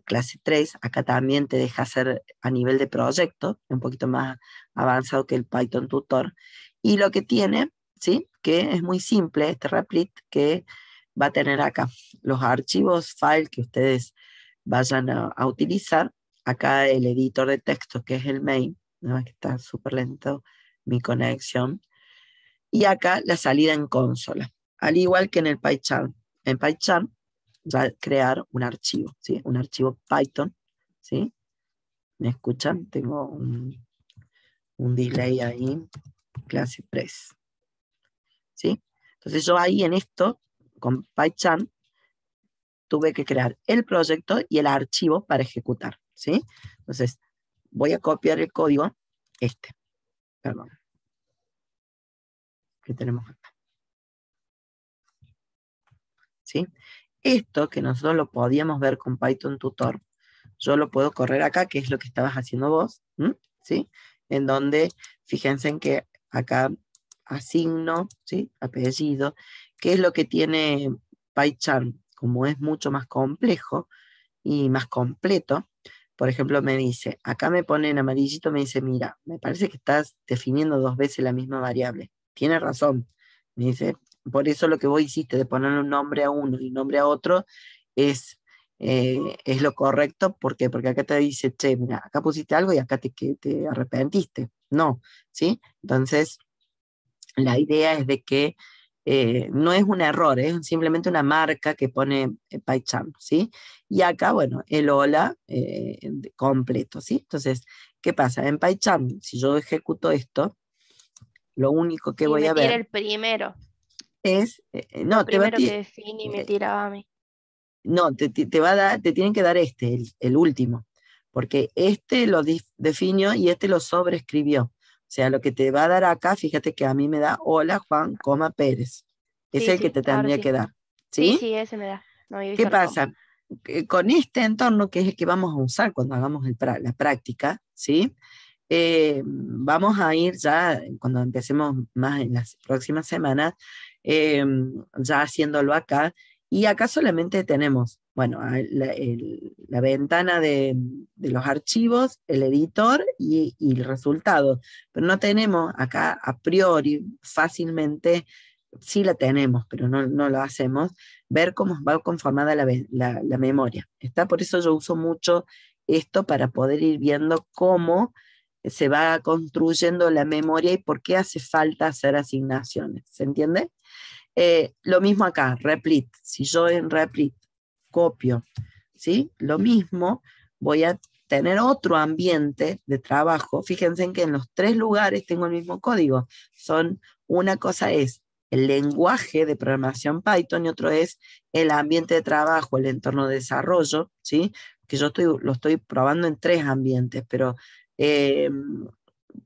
clase 3. Acá también te deja hacer a nivel de proyecto, un poquito más avanzado que el Python Tutor. Y lo que tiene, ¿sí? Que es muy simple, este Replit, que va a tener acá los archivos file que ustedes vayan a utilizar. Acá el editor de texto, que es el main, ¿no? Que está súper lento mi conexión. Y acá la salida en consola. Al igual que en el PyCharm. En PyCharm va a crear un archivo, ¿sí? Un archivo Python, ¿sí? ¿Me escuchan? Tengo un delay ahí, clase press, ¿sí? Entonces yo ahí en esto, con PyCharm, tuve que crear el proyecto y el archivo para ejecutar, ¿sí? Entonces, voy a copiar el código, perdón, que tenemos acá, ¿sí? Esto que nosotros lo podíamos ver con Python Tutor, yo lo puedo correr acá, que es lo que estabas haciendo vos, ¿sí? En donde, fíjense en que acá asigno, ¿sí? Apellido, que es lo que tiene PyCharm, como es mucho más complejo y más completo. Por ejemplo, me dice, acá me pone en amarillito, me dice, mira, me parece que estás definiendo 2 veces la misma variable. Tiene razón. Me dice, por eso lo que vos hiciste de ponerle un nombre a uno y un nombre a otro es lo correcto. ¿Por qué? Porque acá te dice, che, mira, acá pusiste algo y acá te arrepentiste. No, ¿sí? Entonces, la idea es de que no es un error, es simplemente una marca que pone PyCharm, ¿sí? Y acá, bueno, el hola completo, ¿sí? Entonces, ¿qué pasa? En PyCharm, si yo ejecuto esto, lo único que Y voy me a tira ver el primero. es, Lo no, primero que define y me tiraba a mí. no, te va a dar, te tienen que dar el último, porque lo definió y lo sobreescribió. O sea, lo que te va a dar acá, fíjate que a mí me da hola Juan, Pérez. Es Sí, el que sí, te ahora tendría sí. que dar. Sí, ¿Sí? sí, ese me da. No había ¿Qué visto la coma. pasa? Con este entorno, que es el que vamos a usar cuando hagamos la práctica, ¿sí? Vamos a ir ya, cuando empecemos más en las próximas semanas, ya haciéndolo acá. Y acá solamente tenemos, bueno, la ventana de los archivos, el editor y el resultado. Pero no tenemos acá a priori fácilmente, sí la tenemos, pero no lo hacemos, ver cómo va conformada la memoria. ¿Está? Por eso yo uso mucho esto para poder ir viendo cómo se va construyendo la memoria y por qué hace falta hacer asignaciones. ¿Se entiende? Lo mismo acá, replit. Si yo en replit copio, ¿sí? Lo mismo, voy a tener otro ambiente de trabajo. Fíjense en que en los 3 lugares tengo el mismo código. Una cosa es el lenguaje de programación Python y otro es el ambiente de trabajo, el entorno de desarrollo, ¿sí? Que yo lo estoy probando en 3 ambientes, pero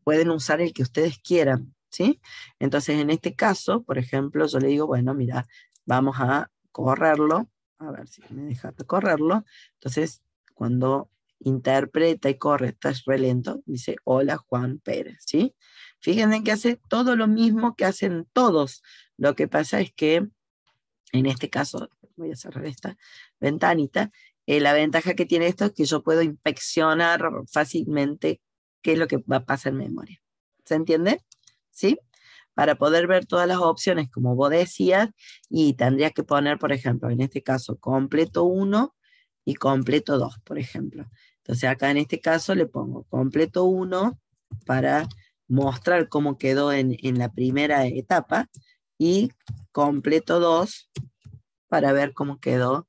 pueden usar el que ustedes quieran, ¿sí? Entonces, en este caso, por ejemplo, yo le digo, bueno, mira, vamos a correrlo, a ver si me deja correrlo. Entonces, cuando interpreta y corre, está re lento, dice, hola Juan Pérez, ¿sí? Fíjense que hace todo lo mismo que hacen todos. Lo que pasa es que, en este caso, voy a cerrar esta ventanita, la ventaja que tiene esto es que yo puedo inspeccionar fácilmente qué es lo que va a pasar en memoria. ¿Se entiende? ¿Sí? Para poder ver todas las opciones, como vos decías, y tendrías que poner, por ejemplo, en este caso, completo 1 y completo 2, por ejemplo. Entonces acá en este caso le pongo completo 1 para mostrar cómo quedó en la primera etapa y completo 2 para ver cómo quedó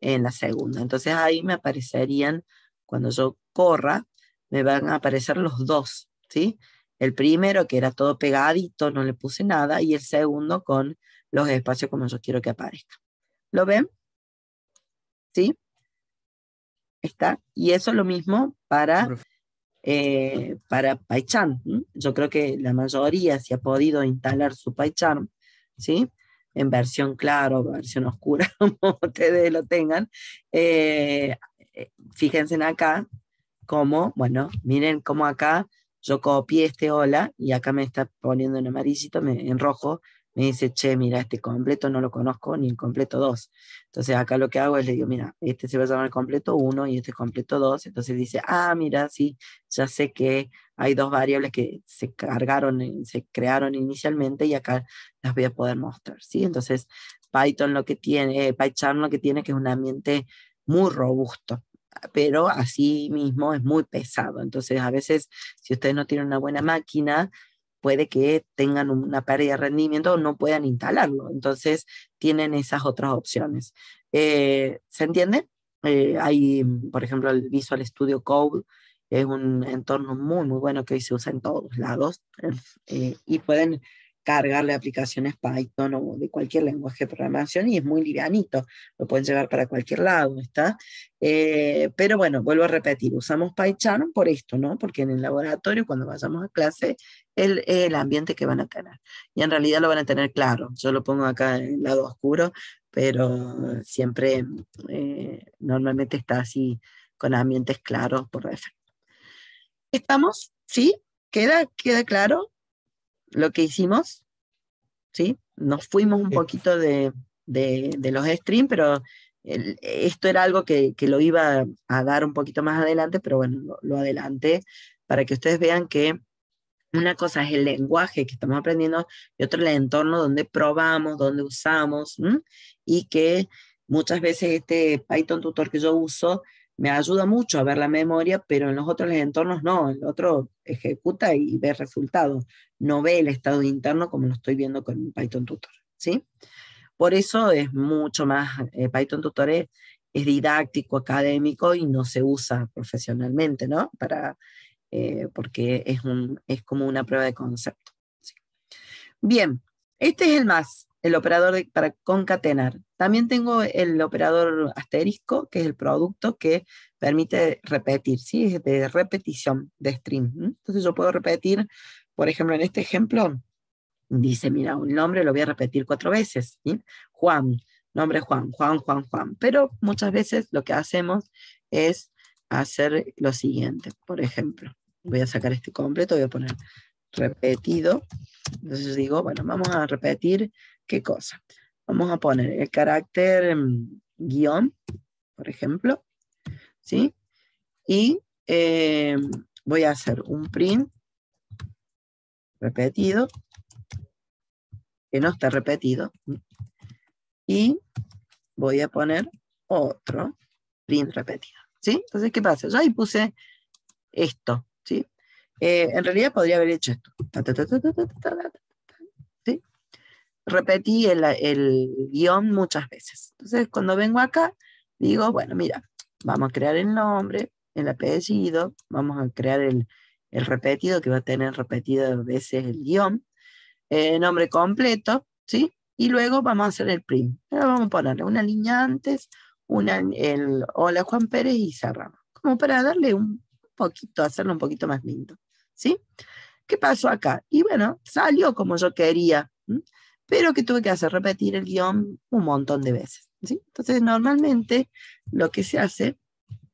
en la segunda. Entonces ahí me aparecerían, cuando yo corra, me van a aparecer los dos, ¿sí? El primero, que era todo pegadito, no le puse nada, y el segundo con los espacios como yo quiero que aparezca. ¿Lo ven? ¿Sí? Está. Y eso es lo mismo para PyCharm. Yo creo que la mayoría se ha podido instalar su PyCharm, ¿sí? En versión claro, versión oscura, como ustedes lo tengan. Fíjense acá cómo, bueno, miren cómo acá yo copié hola y acá me está poniendo en amarillito, en rojo, me dice, che, mira, este completo no lo conozco ni el completo 2. Entonces acá lo que hago es le digo, mira, este se va a llamar completo 1 y este completo 2. Entonces dice, mira, sí, ya sé que hay 2 variables que se cargaron, se crearon inicialmente y acá las voy a poder mostrar, ¿sí? Entonces Python lo que tiene, PyCharm lo que tiene que es un ambiente muy robusto, pero así mismo es muy pesado. Entonces, a veces, si ustedes no tienen una buena máquina, puede que tengan una pérdida de rendimiento o no puedan instalarlo. Entonces, tienen esas otras opciones. ¿Se entiende? Hay, por ejemplo, el Visual Studio Code, es un entorno muy, muy bueno que hoy se usa en todos lados, y pueden cargarle aplicaciones Python o de cualquier lenguaje de programación y es muy livianito, lo pueden llevar para cualquier lado, ¿está? Pero bueno, vuelvo a repetir, usamos PyCharm por esto, ¿no? Porque en el laboratorio, cuando vayamos a clase, el ambiente que van a tener. Y en realidad lo van a tener claro. Yo lo pongo acá en el lado oscuro, pero siempre, normalmente está así, con ambientes claros por defecto. ¿Estamos? ¿Sí? ¿Queda claro lo que hicimos? ¿Sí? Nos fuimos un poquito de los streams, pero esto era algo que lo iba a dar un poquito más adelante, pero bueno, lo adelanté para que ustedes vean que una cosa es el lenguaje que estamos aprendiendo y otra el entorno donde probamos, donde usamos, y que muchas veces este Python tutor que yo uso me ayuda mucho a ver la memoria, pero en los otros entornos no, el otro ejecuta y ve resultados, no ve el estado interno como lo estoy viendo con Python tutor, ¿sí? Por eso es mucho más, Python tutor es didáctico, académico y no se usa profesionalmente, ¿no? Porque es como una prueba de concepto. ¿Sí? Bien, este es el más, el operador para concatenar. También tengo el operador asterisco, que es el producto que permite repetir, ¿sí? Es de repetición de string. Entonces yo puedo repetir, por ejemplo, en este ejemplo, dice, mira, un nombre lo voy a repetir 4 veces, ¿sí? Juan, nombre Juan, Juan, Juan, Juan. Pero muchas veces lo que hacemos es hacer lo siguiente, por ejemplo. Voy a sacar este completo, voy a poner repetido. Entonces digo, bueno, vamos a repetir qué cosa. Vamos a poner el carácter guión, por ejemplo, ¿sí? Y voy a hacer un print repetido, que no está repetido, y voy a poner otro print repetido, ¿sí? Entonces, ¿qué pasa? Yo ahí puse esto, ¿sí? En realidad podría haber hecho esto. ¿Sí? Repetí el guión muchas veces. Entonces, cuando vengo acá, digo, bueno, mira, vamos a crear el nombre, el apellido, vamos a crear el repetido, que va a tener repetidas veces el guión, nombre completo, ¿sí? Y luego vamos a hacer el print. Ahora vamos a ponerle una línea antes, el hola Juan Pérez y cerramos. Como para darle un poquito, hacerlo un poquito más lindo, ¿sí? ¿Qué pasó acá? Y bueno, salió como yo quería, pero que tuve que hacer repetir el guión un montón de veces, ¿sí? Entonces, normalmente lo que se hace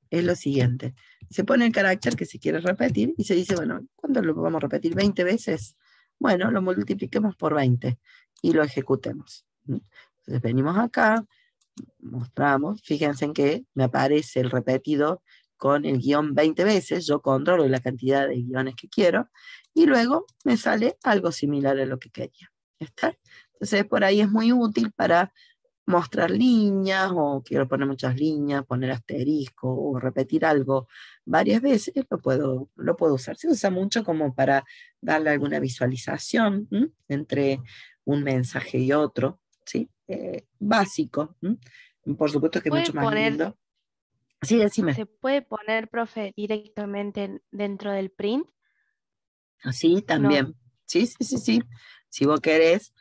es lo siguiente. Se pone el carácter que se quiere repetir y se dice, bueno, ¿cuándo lo vamos a repetir? ¿20 veces? Bueno, lo multipliquemos por 20 y lo ejecutemos. Entonces venimos acá, mostramos, fíjense en que me aparece el repetido con el guión 20 veces, yo controlo la cantidad de guiones que quiero, y luego me sale algo similar a lo que quería. ¿Está? Entonces por ahí es muy útil para mostrar líneas, o quiero poner muchas líneas, poner asterisco, o repetir algo varias veces, lo puedo usar. Se usa mucho como para darle alguna visualización entre un mensaje y otro, ¿sí? Básico. Por supuesto que es ¿Puede mucho más poner, lindo. Sí, decime. se puede poner, profe, directamente dentro del print? Sí, No. también. Sí, sí, sí, sí. Si vos querés,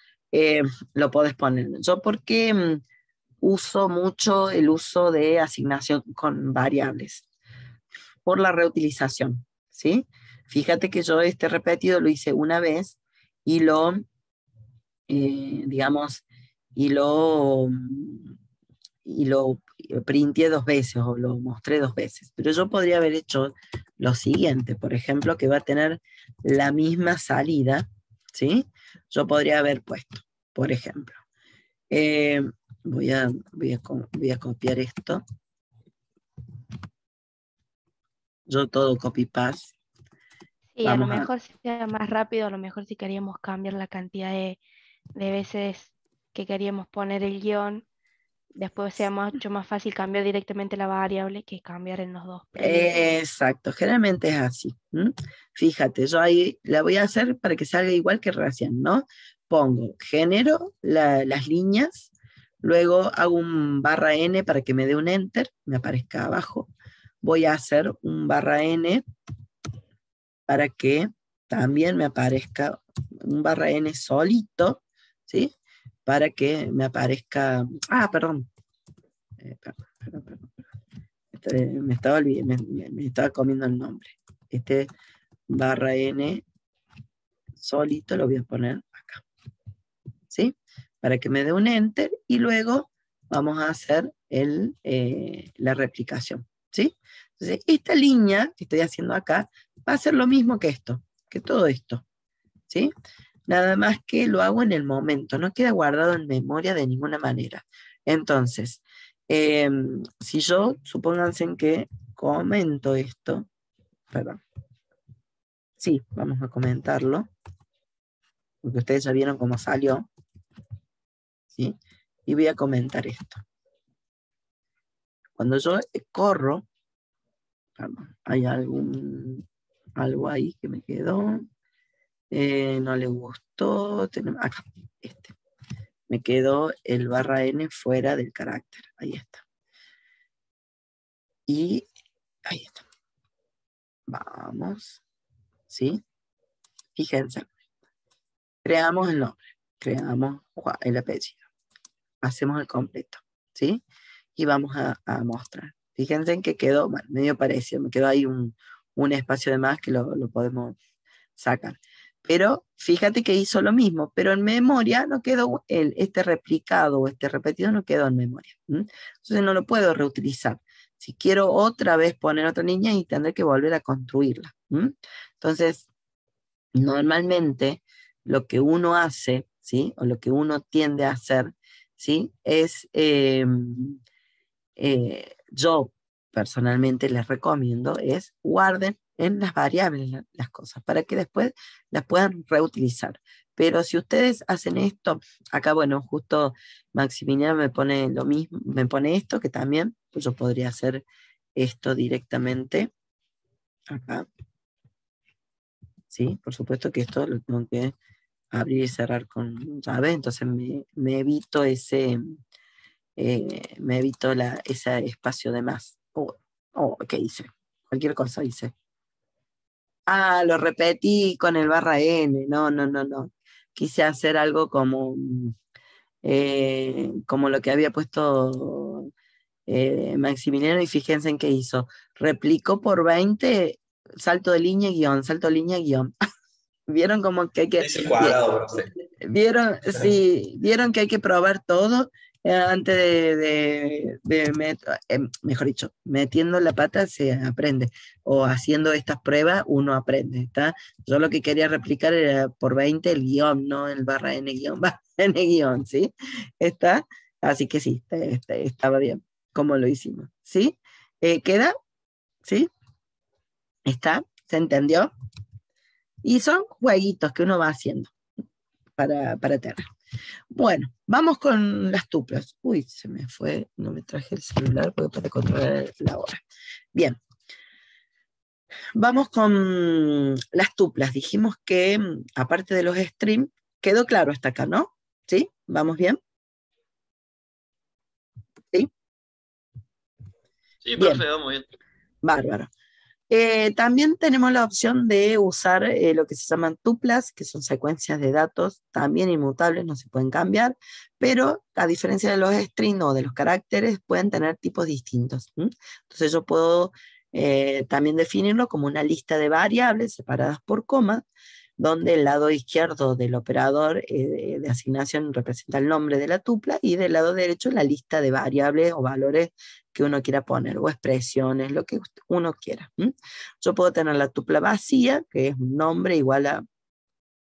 lo podés poner. Yo porque uso mucho el uso de asignación con variables por la reutilización, ¿sí? Fíjate que yo este repetido lo hice una vez y digamos, y lo printé 2 veces o lo mostré 2 veces. Pero yo podría haber hecho lo siguiente, por ejemplo, que va a tener la misma salida, ¿sí? Yo podría haber puesto, por ejemplo, voy a copiar esto. Yo todo copy-paste. Sí, a lo mejor sea más rápido, a lo mejor si queríamos cambiar la cantidad de veces que queríamos poner el guión, después sea mucho más fácil cambiar directamente la variable que cambiar en los dos primeros. Exacto, generalmente es así. Fíjate, yo ahí la voy a hacer para que salga igual que recién, ¿no? Pongo, genero las líneas, luego hago un /n para que me dé un enter, me aparezca abajo. Voy a hacer un /n para que también me aparezca un /n solito, ¿sí? Para que me aparezca, perdón. Perdón. Me estaba me estaba comiendo el nombre. Este /n solito lo voy a poner acá, ¿sí? Para que me dé un enter y luego vamos a hacer la replicación, ¿sí? Entonces, esta línea que estoy haciendo acá va a ser lo mismo que esto, que todo esto, ¿sí? Nada más que lo hago en el momento, no queda guardado en memoria de ninguna manera. Entonces, si yo, supónganse que comento esto, perdón, sí, vamos a comentarlo, porque ustedes ya vieron cómo salió, ¿sí? Y voy a comentar esto. Cuando yo corro, perdón, hay algo ahí que me quedó, no le gustó, acá, me quedó el /n fuera del carácter, ahí está. Y ahí está. Vamos, ¿sí? Fíjense. Creamos el nombre, creamos el apellido, hacemos el completo, ¿sí? Y vamos a mostrar. Fíjense en que quedó, bueno, medio parecido, me quedó ahí un espacio de más que lo podemos sacar. Pero fíjate que hizo lo mismo, pero en memoria no quedó, este replicado o este repetido no quedó en memoria. Entonces no lo puedo reutilizar. Si quiero otra vez poner otra línea y tendré que volver a construirla. Entonces, normalmente lo que uno hace, ¿sí? O lo que uno tiende a hacer, ¿sí? Es, yo personalmente les recomiendo, es guarden en las variables las cosas, para que después las puedan reutilizar. Pero si ustedes hacen esto, acá bueno, justo Maximiliano me pone lo mismo, me pone esto, que también pues yo podría hacer esto directamente acá. Sí, por supuesto que esto lo tengo que abrir y cerrar con llave, entonces me evito ese espacio de más. ¿Qué hice? Cualquier cosa hice. Lo repetí con el /n, no. Quise hacer algo como lo que había puesto Maximiliano, y fíjense en qué hizo. Replicó por 20, salto de línea, guión, salto de línea, guión. Vieron como que hay que... Vieron, sí, vieron que hay que probar todo antes mejor dicho, metiendo la pata se aprende, o haciendo estas pruebas uno aprende, ¿está? Yo lo que quería replicar era por 20 el guión, no el /n guión, /n guión, ¿sí? ¿Está? Así que sí, estaba bien, como lo hicimos, ¿sí? ¿Queda? ¿Sí? ¿Está? ¿Se entendió? Y son jueguitos que uno va haciendo para tener. Bueno, vamos con las tuplas. Uy, se me fue, no me traje el celular porque para controlar la hora. Bien. Vamos con las tuplas. Dijimos que, aparte de los streams, quedó claro hasta acá, ¿no? ¿Sí? ¿Vamos bien? ¿Sí? Sí, Bien. profe, vamos bien. Bárbaro. También tenemos la opción de usar lo que se llaman tuplas, que son secuencias de datos también inmutables, no se pueden cambiar, pero a diferencia de los strings o de los caracteres, pueden tener tipos distintos. Entonces yo puedo también definirlo como una lista de variables separadas por comas, donde el lado izquierdo del operador de asignación representa el nombre de la tupla, y del lado derecho la lista de variables o valores que uno quiera poner, o expresiones, lo que uno quiera. Yo puedo tener la tupla vacía, que es un nombre igual a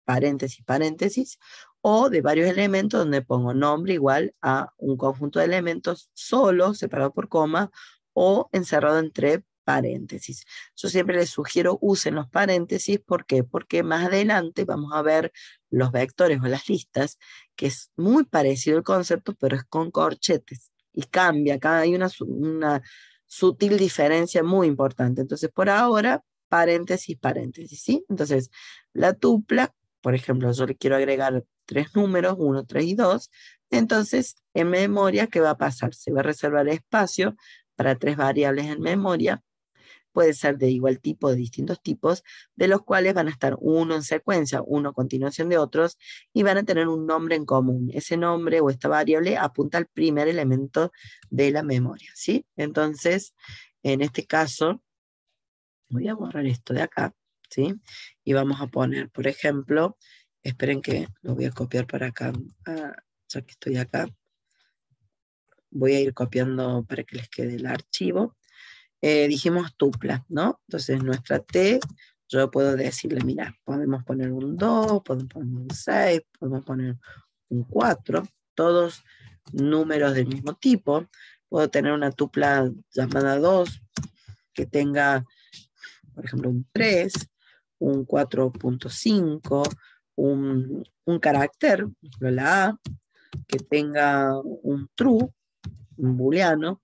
paréntesis, paréntesis, o de varios elementos, donde pongo nombre igual a un conjunto de elementos solo, separado por coma, o encerrado entre paréntesis. Yo siempre les sugiero usen los paréntesis, ¿por qué? Porque más adelante vamos a ver los vectores o las listas, que es muy parecido el concepto, pero es con corchetes, y cambia, acá hay una sutil diferencia muy importante. Entonces, por ahora, paréntesis, paréntesis, ¿sí? Entonces, la tupla, por ejemplo, yo le quiero agregar 3 números, 1, 3 y 2, entonces, en memoria, ¿qué va a pasar? Se va a reservar espacio para 3 variables en memoria, puede ser de igual tipo, de distintos tipos, de los cuales van a estar uno en secuencia, uno a continuación de otros, y van a tener un nombre en común. Ese nombre o esta variable apunta al primer elemento de la memoria, ¿sí? Entonces, en este caso, voy a borrar esto de acá, ¿sí? Y vamos a poner, por ejemplo, esperen que lo voy a copiar para acá, ya que estoy acá. Voy a ir copiando para que les quede el archivo. Dijimos tupla, ¿no? Entonces nuestra T, yo puedo decirle, mira, podemos poner un 2, podemos poner un 6, podemos poner un 4, todos números del mismo tipo. Puedo tener una tupla llamada 2, que tenga, por ejemplo, un 3, un 4.5, un carácter, por ejemplo, la A, que tenga un true, un booleano,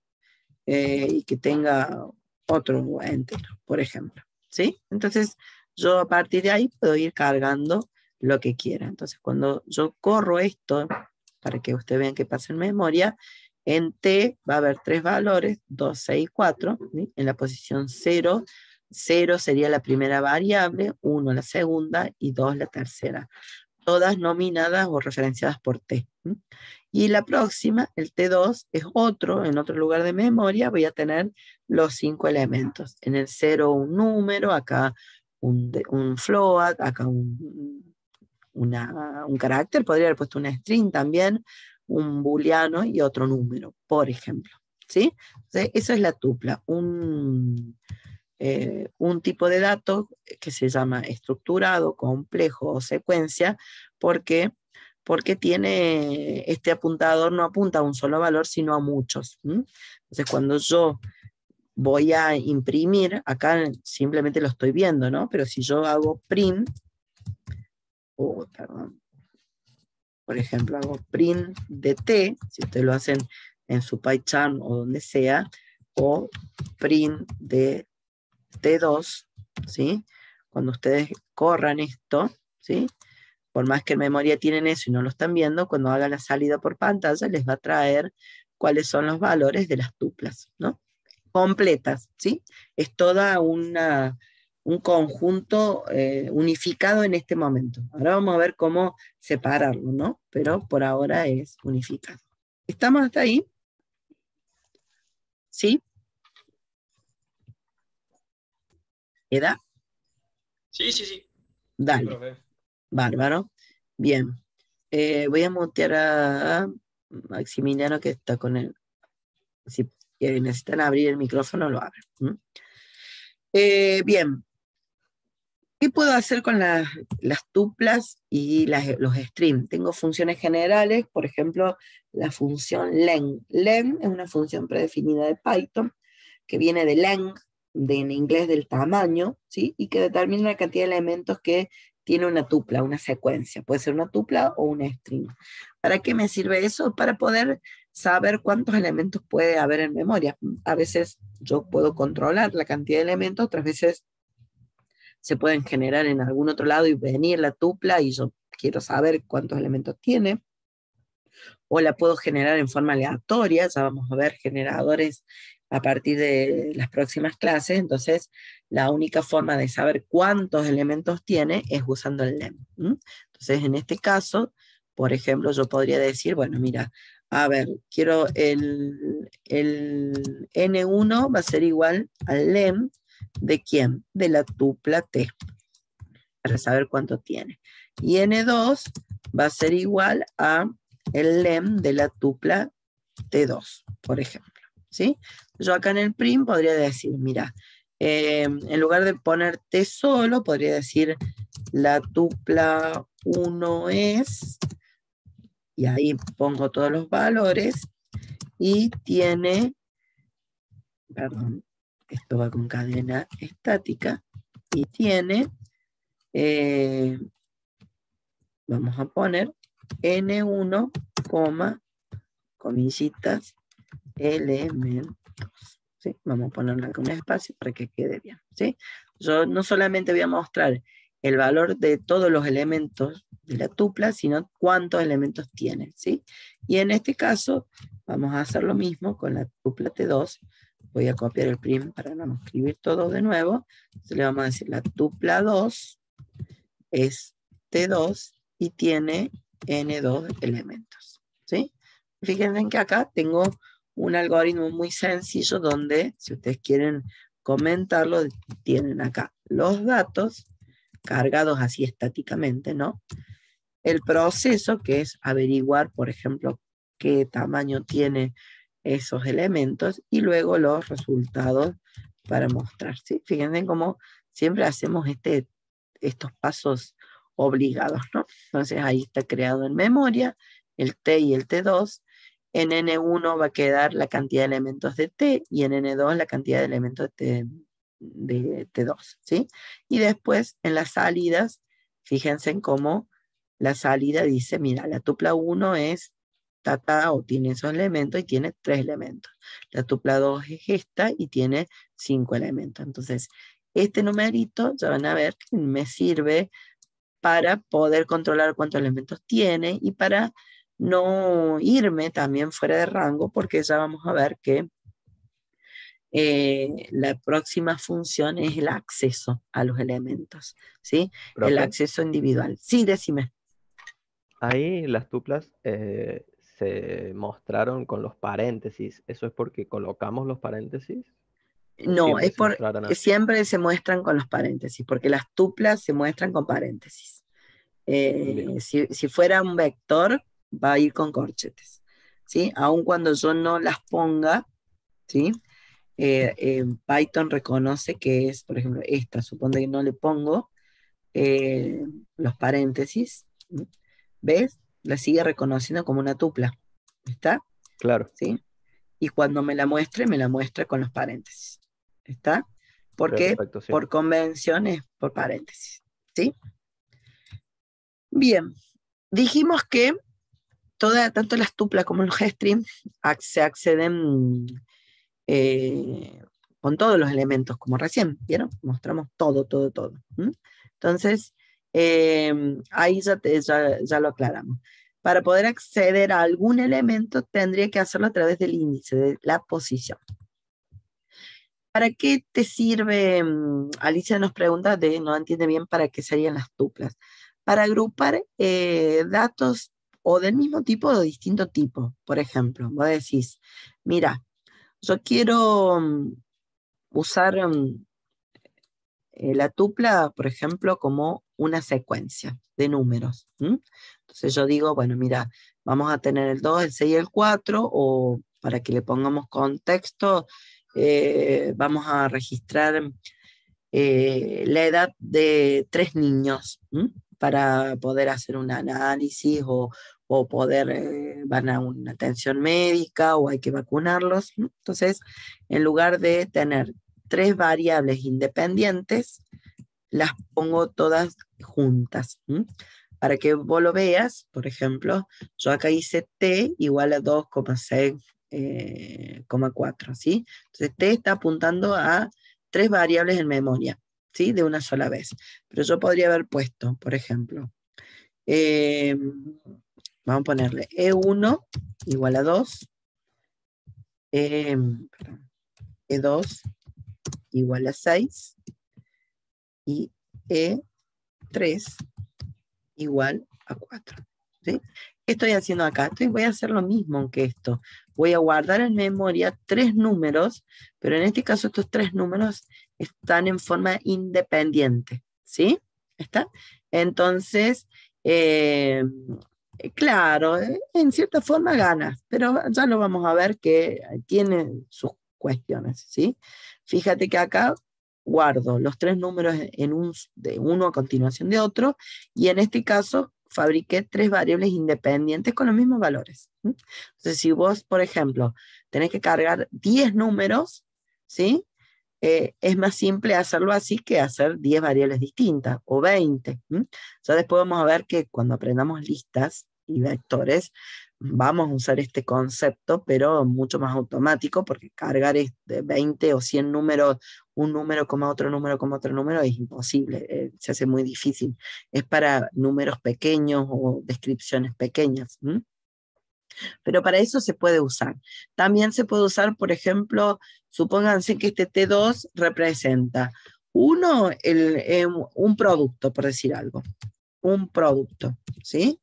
y que tenga otro entero, por ejemplo, ¿sí? Entonces, yo a partir de ahí puedo ir cargando lo que quiera. Entonces, cuando yo corro esto, para que ustedes vean que pasa en memoria, en T va a haber 3 valores, 2, 6 y 4, ¿sí? En la posición 0, 0 sería la primera variable, 1 la segunda y 2 la tercera, todas nominadas o referenciadas por T. Y la próxima, el T2, es otro, en otro lugar de memoria, voy a tener los 5 elementos. En el 0 un número, acá un float, acá un carácter, podría haber puesto un string también, un booleano y otro número, por ejemplo. ¿Sí? Entonces, eso es la tupla, un tipo de dato que se llama estructurado, complejo o secuencia, porque tiene este apuntador, no apunta a un solo valor, sino a muchos. Entonces, cuando yo voy a imprimir, acá simplemente lo estoy viendo, ¿no? Pero si yo hago print, perdón, por ejemplo, hago print de T, si ustedes lo hacen en su PyCharm o donde sea, o print de T2, ¿sí? Cuando ustedes corran esto, ¿sí? Por más que en memoria tienen eso y no lo están viendo, cuando hagan la salida por pantalla les va a traer cuáles son los valores de las tuplas, ¿no? Completas, ¿sí? Es toda un conjunto unificado en este momento. Ahora vamos a ver cómo separarlo, ¿no? Pero por ahora es unificado. ¿Estamos hasta ahí? ¿Sí? ¿Queda? Sí, sí, sí. Dale. Sí, profe. Bárbaro. Bien. Voy a mutear a Maximiliano que está con él. Si necesitan abrir el micrófono, lo abren. Bien. ¿Qué puedo hacer con las tuplas y los streams? Tengo funciones generales, por ejemplo, la función len. Len es una función predefinida de Python que viene de len, en inglés del tamaño, ¿sí? Y que determina la cantidad de elementos que tiene una tupla, una secuencia. Puede ser una tupla o un string. ¿Para qué me sirve eso? Para poder saber cuántos elementos puede haber en memoria. A veces yo puedo controlar la cantidad de elementos, otras veces se pueden generar en algún otro lado y venir la tupla y yo quiero saber cuántos elementos tiene. O la puedo generar en forma aleatoria, ya vamos a ver generadores a partir de las próximas clases, entonces la única forma de saber cuántos elementos tiene es usando el lem. Entonces en este caso, por ejemplo, yo podría decir, bueno, mira, a ver, quiero el N1 va a ser igual al lem de ¿quién? De la tupla T, para saber cuánto tiene. Y N2 va a ser igual a el lem de la tupla T2, por ejemplo. ¿Sí? Yo acá en el print podría decir, mira, en lugar de poner T solo, podría decir la tupla 1 es, y ahí pongo todos los valores, y tiene, perdón, esto va con cadena estática, y tiene, vamos a poner N1, comillitas, elementos. ¿Sí? Vamos a ponerle con un espacio para que quede bien. ¿Sí? Yo no solamente voy a mostrar el valor de todos los elementos de la tupla, sino cuántos elementos tiene. ¿Sí? Y en este caso, vamos a hacer lo mismo con la tupla T2. Voy a copiar el prim para no escribir todo de nuevo. Entonces le vamos a decir la tupla 2 es T2 y tiene N2 elementos. ¿Sí? Fíjense que acá tengo un algoritmo muy sencillo donde, si ustedes quieren comentarlo, tienen acá los datos cargados así estáticamente, ¿no? El proceso, que es averiguar, por ejemplo, qué tamaño tiene esos elementos, y luego los resultados para mostrar, ¿sí? Fíjense cómo siempre hacemos estos pasos obligados, ¿no? Entonces ahí está creado en memoria el T y el T2. En N1 va a quedar la cantidad de elementos de T y en N2 la cantidad de elementos de T2, ¿sí? Y después en las salidas, fíjense en cómo la salida dice, mira, la tupla 1 es tata o tiene esos elementos y tiene 3 elementos. La tupla 2 es esta y tiene 5 elementos. Entonces, este numerito ya van a ver que me sirve para poder controlar cuántos elementos tiene y para no irme también fuera de rango, porque ya vamos a ver que la próxima función es el acceso a los elementos, ¿sí? ¿Profe? El acceso individual. Sí, decime. Ahí las tuplas se mostraron con los paréntesis. ¿Eso es porque colocamos los paréntesis? ¿O No, siempre es se mostraron así? siempre se muestran con los paréntesis, porque las tuplas se muestran con paréntesis. Bien. Si fuera un vector, va a ir con corchetes, ¿sí? Aun cuando yo no las ponga, ¿sí? Python reconoce que es, por ejemplo, esta, supone que no le pongo los paréntesis, ¿sí? ¿Ves? La sigue reconociendo como una tupla, ¿está? Claro. ¿Sí? Y cuando me la muestra con los paréntesis, ¿está? Porque Perfecto, sí. por convención es por paréntesis, ¿sí? Bien, dijimos que tanto las tuplas como los streams se acceden con todos los elementos, como recién, ¿vieron? Mostramos todo. ¿Mm? Entonces, ahí ya lo aclaramos. Para poder acceder a algún elemento, tendría que hacerlo a través del índice, de la posición. ¿Para qué te sirve? Alicia nos pregunta, no entiende bien para qué serían las tuplas. Para agrupar datos o del mismo tipo o de distinto tipo. Por ejemplo, vos decís, mira, yo quiero usar la tupla, por ejemplo, como una secuencia de números. Entonces yo digo, bueno, mira, vamos a tener el 2, el 6 y el 4, o para que le pongamos contexto, vamos a registrar la edad de 3 niños, para poder hacer un análisis o poder, van a una atención médica o hay que vacunarlos. Entonces, en lugar de tener 3 variables independientes, las pongo todas juntas. Para que vos lo veas, por ejemplo, yo acá hice t igual a 2,6,4, ¿sí? Entonces t está apuntando a 3 variables en memoria, ¿sí? De una sola vez. Pero yo podría haber puesto, por ejemplo, vamos a ponerle E1 igual a 2, E2 igual a 6 y E3 igual a 4. ¿Sí? ¿Qué estoy haciendo acá? Voy a hacer lo mismo que esto. Voy a guardar en memoria 3 números, pero en este caso estos 3 números están en forma independiente. ¿Sí? ¿Está? Entonces, claro, en cierta forma ganas, pero ya lo vamos a ver que tiene sus cuestiones. ¿Sí? Fíjate que acá guardo los 3 números de uno a continuación de otro, y en este caso fabriqué 3 variables independientes con los mismos valores. Entonces, si vos, por ejemplo, tenés que cargar 10 números, ¿sí? es más simple hacerlo así que hacer 10 variables distintas o 20. Ya después vamos a ver que cuando aprendamos listas y vectores, vamos a usar este concepto, pero mucho más automático, porque cargar de 20 o 100 números, un número, otro número, es imposible, se hace muy difícil. Es para números pequeños o descripciones pequeñas. Pero para eso se puede usar. También se puede usar, por ejemplo, supónganse que este T2 representa un producto, por decir algo. Un producto, ¿sí?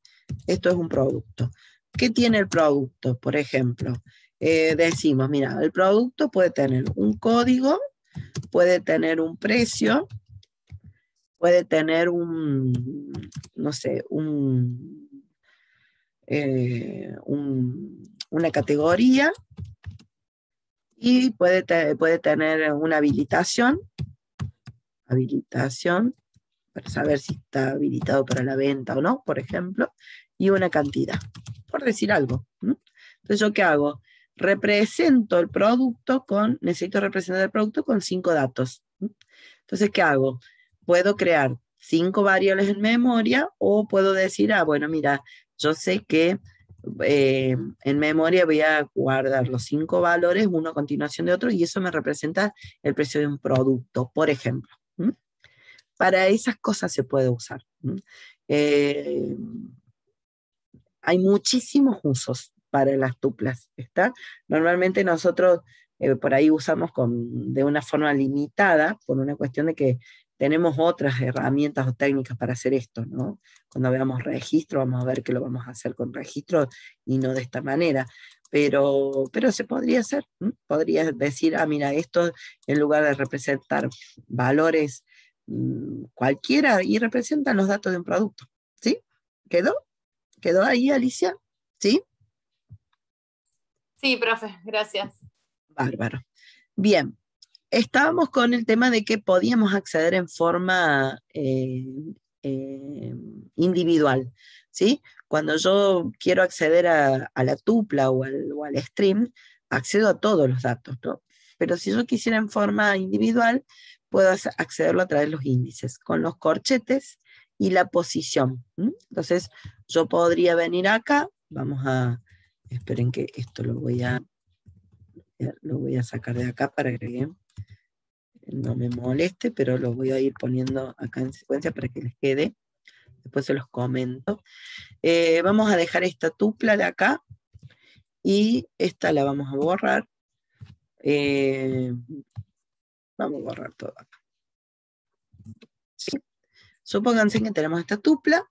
Esto es un producto. ¿Qué tiene el producto? Por ejemplo, decimos, mira, el producto puede tener un código, puede tener un precio, puede tener no sé, una categoría y puede tener una habilitación para saber si está habilitado para la venta o no, por ejemplo, y una cantidad, por decir algo. Entonces, ¿yo qué hago? Necesito representar el producto con 5 datos. Entonces, ¿qué hago? Puedo crear 5 variables en memoria o puedo decir, bueno, mira, yo sé que en memoria voy a guardar los 5 valores, uno a continuación de otro, y eso me representa el precio de un producto, por ejemplo. Para esas cosas se puede usar. Hay muchísimos usos para las tuplas, ¿está? Normalmente nosotros por ahí usamos de una forma limitada, por una cuestión de que tenemos otras herramientas o técnicas para hacer esto, ¿no? Cuando veamos registro, vamos a ver que lo vamos a hacer con registro y no de esta manera. Pero se podría hacer, podría decir, mira, esto en lugar de representar valores cualquiera, y representan los datos de un producto, ¿sí? ¿Quedó ahí, Alicia? ¿Sí? Sí, profe, gracias. Bárbaro. Bien, estábamos con el tema de que podíamos acceder en forma individual, ¿sí? Cuando yo quiero acceder a la tupla o al stream, accedo a todos los datos, ¿no? Pero si yo quisiera en forma individual, puedo accederlo a través de los índices, con los corchetes y la posición. Entonces, yo podría venir acá, esperen que esto lo voy a sacar de acá para que no me moleste, pero lo voy a ir poniendo acá en secuencia para que les quede. Después se los comento. Vamos a dejar esta tupla de acá y esta la vamos a borrar. Vamos a borrar todo acá. ¿Sí? Supónganse que tenemos esta tupla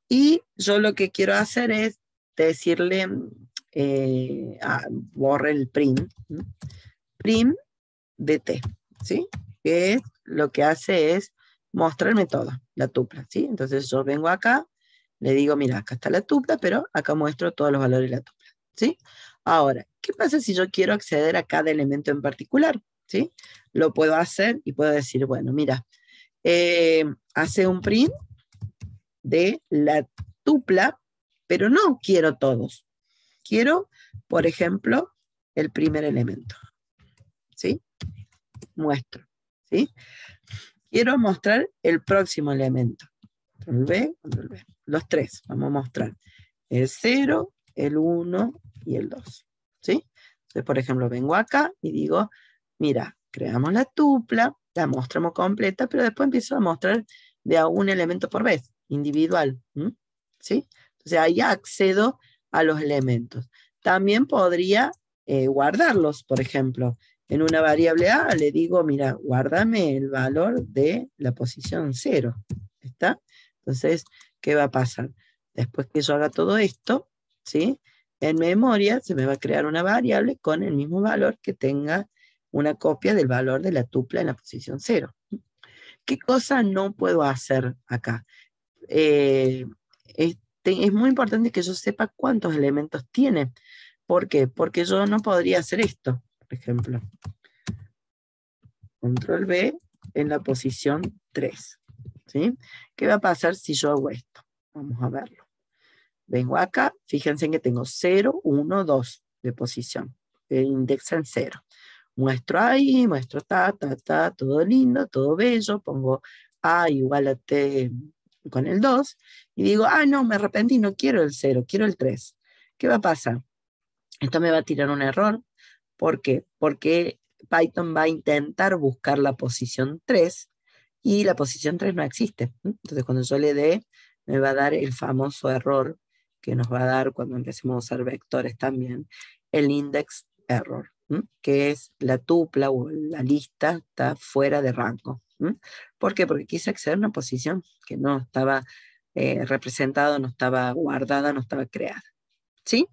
y yo lo que quiero hacer es decirle, borre el prim de t, ¿sí? Que lo que hace es mostrarme toda la tupla, ¿sí? Entonces yo vengo acá, le digo, mira, acá está la tupla, pero acá muestro todos los valores de la tupla, ¿sí? Ahora, ¿qué pasa si yo quiero acceder a cada elemento en particular? ¿Sí? Lo puedo hacer y puedo decir, bueno, mira, hace un print de la tupla, pero no quiero todos. Quiero, por ejemplo, el primer elemento. ¿Sí? Muestro. ¿Sí? Quiero mostrar el próximo elemento. Control V, Control V. Los 3. Vamos a mostrar el 0, el 1 y el 2. ¿Sí? Entonces, por ejemplo, vengo acá y digo, mira, creamos la tupla, la mostramos completa, pero después empiezo a mostrar de a un elemento por vez, individual. ¿Sí? Entonces ahí accedo a los elementos. También podría guardarlos, por ejemplo, en una variable A le digo, mira, guárdame el valor de la posición 0. ¿Está? Entonces, ¿qué va a pasar? Después que yo haga todo esto, ¿sí? En memoria se me va a crear una variable con el mismo valor que tenga una copia del valor de la tupla en la posición 0. ¿Qué cosa no puedo hacer acá? Es muy importante que yo sepa cuántos elementos tiene. ¿Por qué? Porque yo no podría hacer esto, por ejemplo. Control V en la posición 3. ¿Sí? ¿Qué va a pasar si yo hago esto? Vamos a verlo. Vengo acá, fíjense que tengo 0, 1, 2 de posición. Indexa en 0. muestro ahí, muestro todo lindo, todo bello, pongo A igual a T con el 2, y digo, no, me arrepentí, no quiero el 0, quiero el 3. ¿Qué va a pasar? Esto me va a tirar un error. ¿Por qué? Porque Python va a intentar buscar la posición 3, y la posición 3 no existe. Entonces, cuando yo le dé, me va a dar el famoso error que nos va a dar cuando empecemos a usar vectores también, el index error, que es la tupla o la lista está fuera de rango. ¿Por qué? Porque quise acceder a una posición que no estaba representada, no estaba guardada, no estaba creada. ¿Sí?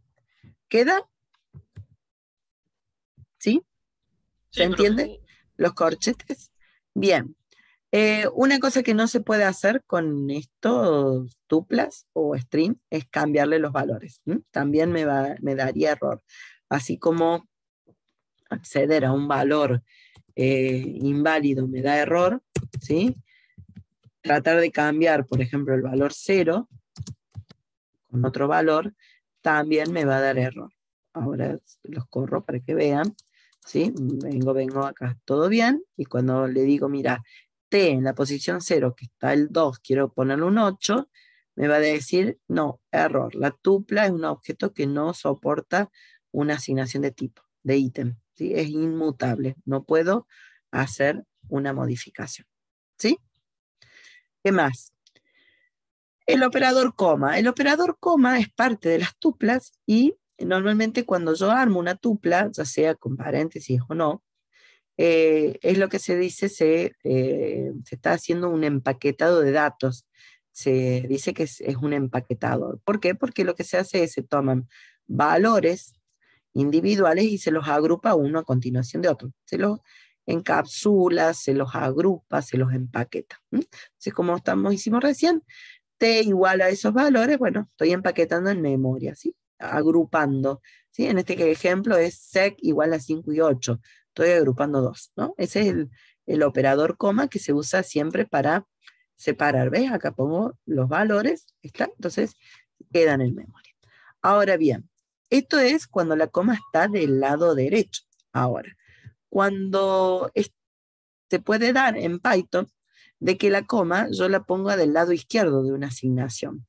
¿Queda? ¿Sí? ¿Se entiende? Los corchetes. Bien. Una cosa que no se puede hacer con estos tuplas o string es cambiarle los valores. También me daría error. Así como acceder a un valor inválido me da error, ¿sí? Tratar de cambiar, por ejemplo, el valor 0 con otro valor también me va a dar error. Ahora los corro para que vean, ¿sí? Vengo acá, todo bien, y cuando le digo, mira, T en la posición 0, que está el 2, quiero ponerle un 8, me va a decir, no, error. La tupla es un objeto que no soporta una asignación de tipo, de ítem, ¿sí? Es inmutable, no puedo hacer una modificación, ¿sí? ¿Qué más? El operador coma. El operador coma es parte de las tuplas y normalmente cuando yo armo una tupla, ya sea con paréntesis o no, es lo que se dice, se está haciendo un empaquetado de datos. Se dice que es un empaquetador. ¿Por qué? Porque lo que se hace es se toman valores individuales y se los agrupa uno a continuación de otro. Se los encapsula, se los agrupa, se los empaqueta. Entonces, como hicimos recién, T igual a esos valores, bueno, estoy empaquetando en memoria, ¿sí? Agrupando, ¿sí? En este ejemplo es sec igual a 5 y 8. Estoy agrupando 2, ¿no? Ese es el operador coma que se usa siempre para separar. ¿Ves? Acá pongo los valores, ¿está? Entonces quedan en memoria. Ahora bien, esto es cuando la coma está del lado derecho. Ahora, cuando se puede dar en Python de que la coma yo la ponga del lado izquierdo de una asignación.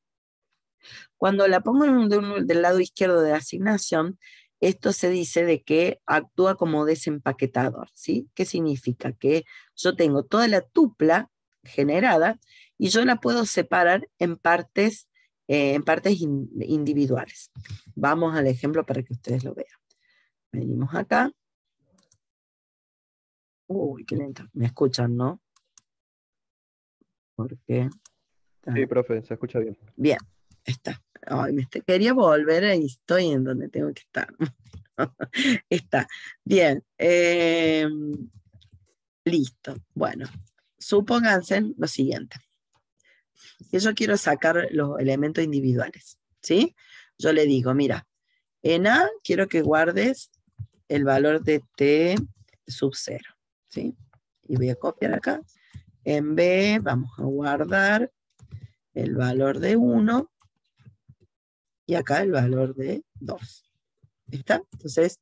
Cuando la pongo del lado izquierdo de la asignación, esto se dice de que actúa como desempaquetador, ¿sí? ¿Qué significa? Que yo tengo toda la tupla generada y yo la puedo separar en partes individuales. Vamos al ejemplo para que ustedes lo vean. Venimos acá. Uy, qué lento. ¿Me escuchan, no? Porque... Sí, profe, se escucha bien. Bien, está. Ay, quería volver y estoy en donde tengo que estar. Está. Bien. Listo. Bueno, supónganse lo siguiente. Que yo quiero sacar los elementos individuales. ¿Sí? Yo le digo, mira, en A quiero que guardes el valor de T sub 0. ¿Sí? Y voy a copiar acá. En B vamos a guardar el valor de 1 y acá el valor de 2. ¿Está? Entonces,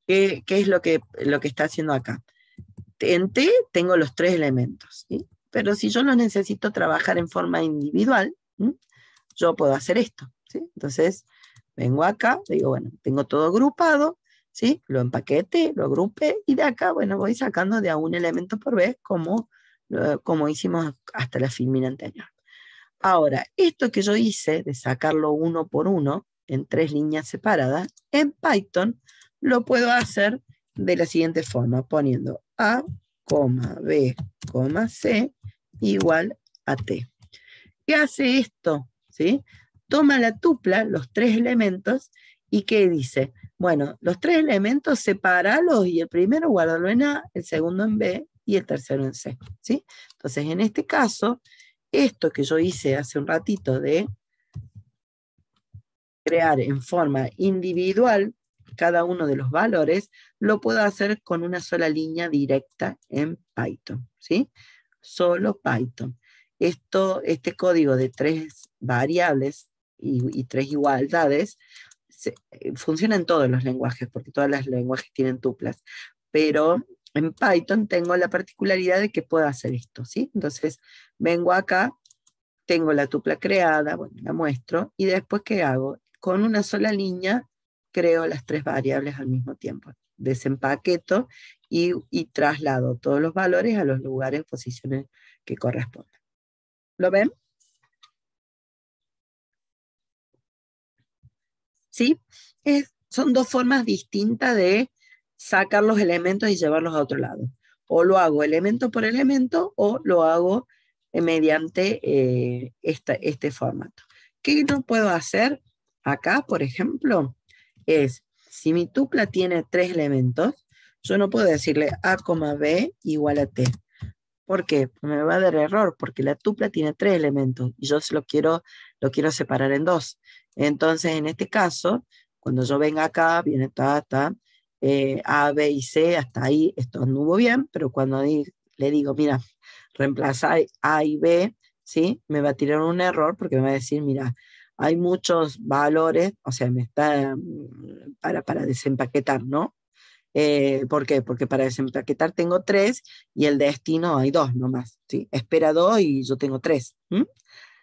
¿qué es lo que está haciendo acá? En T tengo los 3 elementos, ¿sí? Pero si yo no necesito trabajar en forma individual, yo puedo hacer esto, ¿sí? Entonces, vengo acá, digo, bueno, tengo todo agrupado, ¿sí? Lo empaquete, lo agrupé, y de acá, bueno, voy sacando de a un elemento por vez, como hicimos hasta la filmina anterior. Ahora, esto que yo hice de sacarlo uno por uno en 3 líneas separadas, en Python lo puedo hacer de la siguiente forma, poniendo A, B, C igual a T. ¿Qué hace esto? ¿Sí? Toma la tupla, los 3 elementos, y ¿qué dice? Bueno, los 3 elementos sepáralos y el primero guárdalo en A, el segundo en B y el tercero en C. ¿Sí? Entonces, en este caso, esto que yo hice hace un ratito de crear en forma individual cada uno de los valores, lo puedo hacer con una sola línea directa en Python, ¿sí? Solo Python. Este código de 3 variables y 3 igualdades funciona en todos los lenguajes, porque todos los lenguajes tienen tuplas, pero en Python tengo la particularidad de que puedo hacer esto, ¿sí? Entonces, vengo acá, tengo la tupla creada, bueno, la muestro, y después, ¿qué hago? Con una sola línea, creo las 3 variables al mismo tiempo. Desempaqueto y traslado todos los valores a los lugares, posiciones que correspondan. ¿Lo ven? ¿Sí? Son 2 formas distintas de sacar los elementos y llevarlos a otro lado. O lo hago elemento por elemento, o lo hago mediante este formato. ¿Qué no puedo hacer acá, por ejemplo? Es, si mi tupla tiene 3 elementos, yo no puedo decirle A, B igual a T. ¿Por qué? Me va a dar error, porque la tupla tiene 3 elementos, y yo lo quiero separar en 2. Entonces, en este caso, cuando yo venga acá, viene A, B y C, hasta ahí esto anduvo bien, pero cuando le digo, mira, reemplaza A y B, ¿sí? Me va a tirar un error, porque me va a decir, mira, hay muchos valores, o sea, me está para desempaquetar, ¿no? ¿Por qué? Porque para desempaquetar tengo 3 y el destino hay 2 nomás, ¿sí? Espera 2 y yo tengo 3.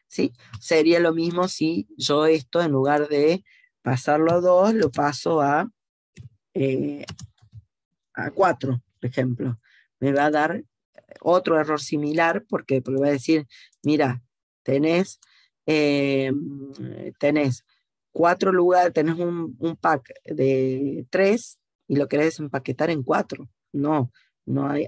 ¿Sí? Sería lo mismo si yo esto, en lugar de pasarlo a 2, lo paso a 4, por ejemplo. Me va a dar otro error similar, porque va a decir, mira, tenés 4 lugares, tenés un pack de 3 y lo querés desempaquetar en 4. No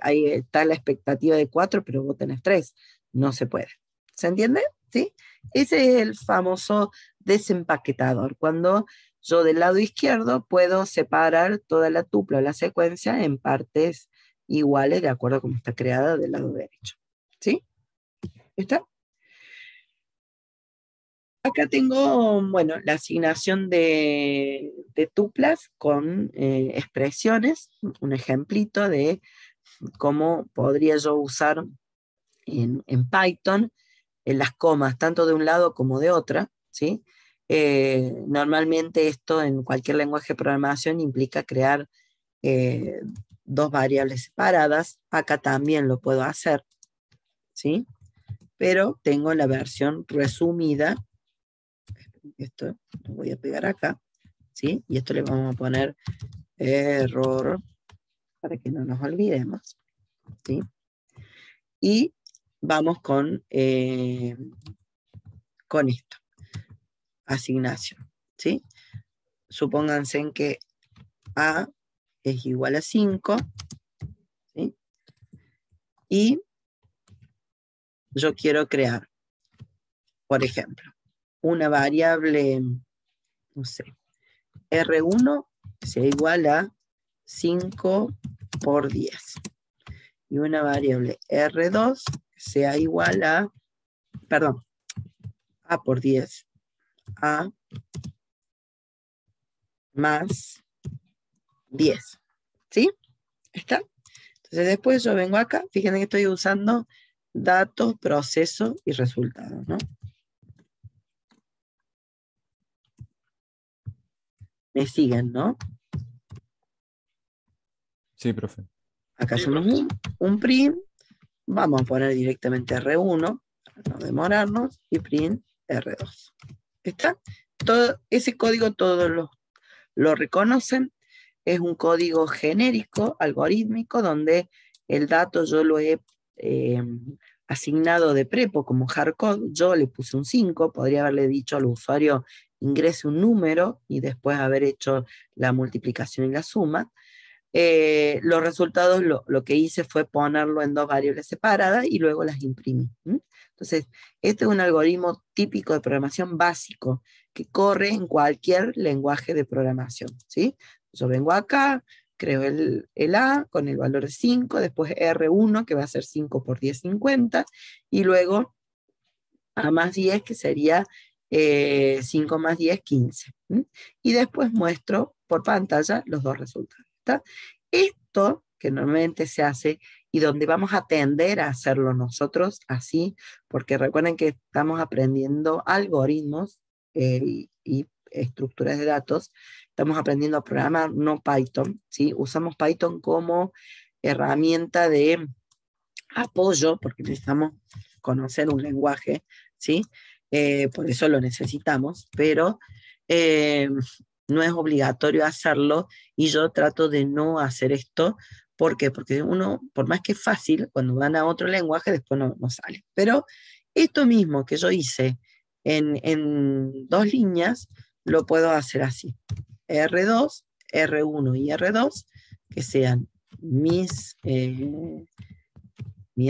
hay, está la expectativa de 4, pero vos tenés 3. No se puede. ¿Se entiende? ¿Sí? Ese es el famoso desempaquetador, cuando yo del lado izquierdo puedo separar toda la tupla o la secuencia en partes iguales de acuerdo a cómo está creada del lado derecho. ¿Sí? ¿Está? Acá tengo, bueno, la asignación de tuplas con expresiones, un ejemplito de cómo podría yo usar en Python las comas, tanto de un lado como de otra, ¿sí? Normalmente esto en cualquier lenguaje de programación implica crear 2 variables separadas. Acá también lo puedo hacer, ¿sí? Pero tengo la versión resumida. Esto lo voy a pegar acá, ¿sí? Y esto le vamos a poner error para que no nos olvidemos, ¿sí? Y vamos con esto, asignación, ¿sí? Supónganse en que A es igual a 5, ¿sí? Y yo quiero crear, por ejemplo, una variable, no sé, R1 sea igual a 5 por 10. Y una variable R2 sea igual a, perdón, A por 10, A más 10. ¿Sí? ¿Está? Entonces después yo vengo acá, fíjense que estoy usando datos, proceso y resultados, ¿no? Me siguen, ¿no? Sí, profe. Acá Sí, hacemos profe. un print, vamos a poner directamente R1, para no demorarnos, y print R2. ¿Está? Todo, ese código todos lo reconocen, es un código genérico, algorítmico, donde el dato yo lo he asignado de prepo como hardcode, yo le puse un 5, podría haberle dicho al usuario ingrese un número y después haber hecho la multiplicación y la suma. Los resultados lo que hice fue ponerlo en 2 variables separadas y luego las imprimí. Entonces, este es un algoritmo típico de programación básico que corre en cualquier lenguaje de programación, ¿sí? Yo vengo acá, creo el A con el valor de 5, después R1 que va a ser 5 por 10, 50, y luego A más 10 que sería 5 más 10, 15. Y después muestro por pantalla los 2 resultados. ¿Está? Esto que normalmente se hace y donde vamos a tender a hacerlo nosotros así, porque recuerden que estamos aprendiendo algoritmos y estructuras de datos, estamos aprendiendo a programar, no Python, ¿sí? Usamos Python como herramienta de apoyo, porque necesitamos conocer un lenguaje, ¿sí? Por eso lo necesitamos, pero no es obligatorio hacerlo, y yo trato de no hacer esto. ¿Por qué? Porque uno, por más que es fácil, cuando van a otro lenguaje, después no sale. Pero esto mismo que yo hice en 2 líneas, lo puedo hacer así. R2, R1 y R2, que sean mi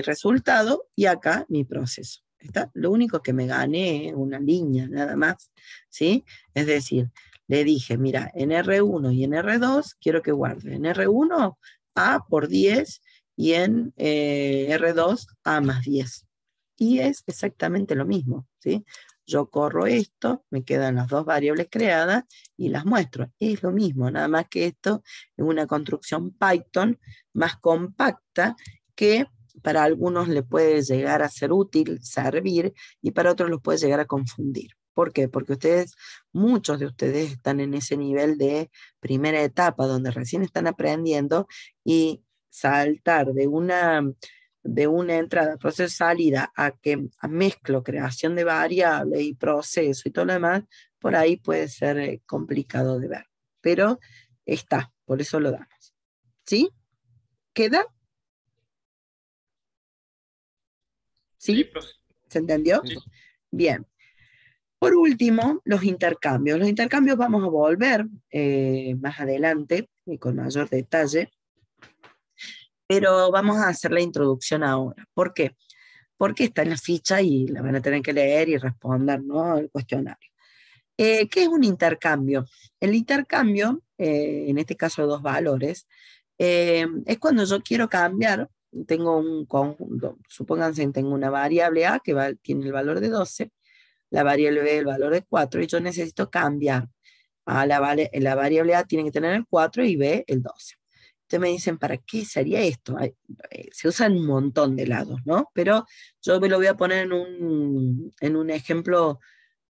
resultado, y acá mi proceso. ¿Está? Lo único que me gané es una línea, nada más, ¿sí? Es decir, le dije, mira, en R1 y en R2 quiero que guarde en R1 A por 10 y en R2 A más 10. Y es exactamente lo mismo, ¿sí? Yo corro esto, me quedan las 2 variables creadas y las muestro. Es lo mismo, nada más que esto es una construcción Python más compacta, que para algunos le puede llegar a ser útil, servir, y para otros los puede llegar a confundir. ¿Por qué? Porque muchos de ustedes están en ese nivel de primera etapa, donde recién están aprendiendo, y saltar de una entrada, proceso, salida, a mezclo creación de variables y proceso y todo lo demás, por ahí puede ser complicado de ver. Pero está, por eso lo damos. ¿Sí? ¿Queda? ¿Sí? Sí, profe. ¿Se entendió? Sí. Bien. Por último, los intercambios. Los intercambios vamos a volver más adelante y con mayor detalle, pero vamos a hacer la introducción ahora. ¿Por qué? Porque está en la ficha y la van a tener que leer y responder, ¿no?, el cuestionario. ¿Qué es un intercambio? El intercambio, en este caso de 2 valores, es cuando yo quiero cambiar. Tengo un conjunto, supónganse que tengo una variable A que tiene el valor de 12, la variable B el valor de 4, y yo necesito cambiar. La variable A tiene que tener el 4 y B el 12. Ustedes me dicen, ¿para qué sería esto? Se usan un montón de lados, ¿no? Pero yo me lo voy a poner en un ejemplo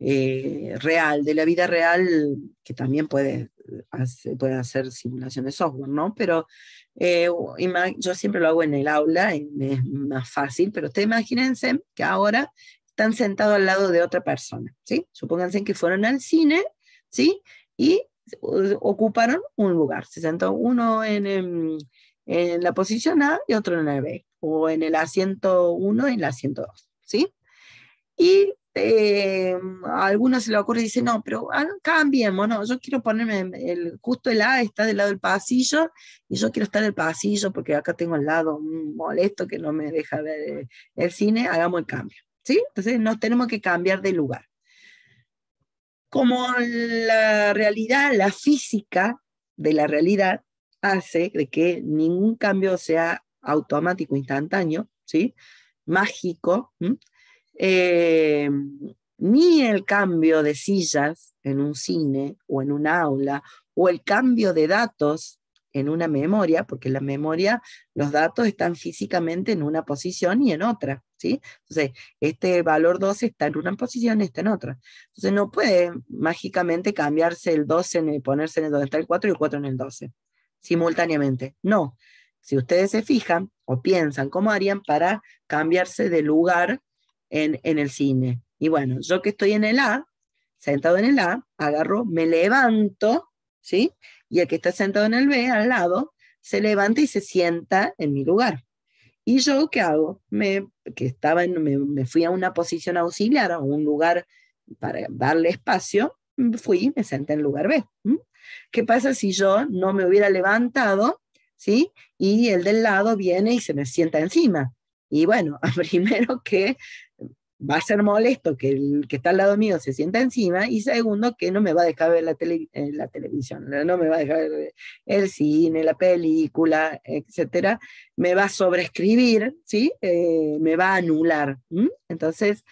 real, de la vida real, que también puede hacer simulación de software, ¿no? Pero yo siempre lo hago en el aula, es más fácil, pero ustedes imagínense que ahora están sentados al lado de otra persona, ¿sí? Supónganse que fueron al cine, ¿sí? Y ocuparon un lugar. Se sentó uno en la posición A y otro en la B, o en el asiento 1 y en el asiento 2, ¿sí? Y a algunos se le ocurre y dice, no, pero cambiemos, no, yo quiero ponerme, justo el A está del lado del pasillo, y yo quiero estar en el pasillo porque acá tengo al lado un molesto que no me deja ver el cine, hagamos el cambio, ¿sí? Entonces nos tenemos que cambiar de lugar. Como la realidad, la física de la realidad hace de que ningún cambio sea automático, instantáneo, ¿sí?, mágico, ni el cambio de sillas en un cine o en un aula, o el cambio de datos en una memoria, porque en la memoria los datos están físicamente en una posición y en otra, ¿sí? Entonces, este valor 12 está en una posición y está en otra. Entonces, no puede mágicamente cambiarse el 12, ponerse en el donde está el 4 y el 4 en el 12, simultáneamente. No. Si ustedes se fijan o piensan cómo harían para cambiarse de lugar en el cine. Y bueno, yo que estoy en el A, sentado en el A, agarro, me levanto, ¿sí? Y el que está sentado en el B, al lado, se levanta y se sienta en mi lugar. ¿Y yo qué hago? Me fui a una posición auxiliar, a un lugar para darle espacio, fui y me senté en el lugar B. ¿Qué pasa si yo no me hubiera levantado, ¿sí? Y el del lado viene y se me sienta encima? Y bueno, primero que va a ser molesto que el que está al lado mío se sienta encima, y segundo que no me va a dejar ver la televisión, no me va a dejar ver el cine, la película, etcétera, me va a sobreescribir, ¿sí? Me va a anular. Entonces,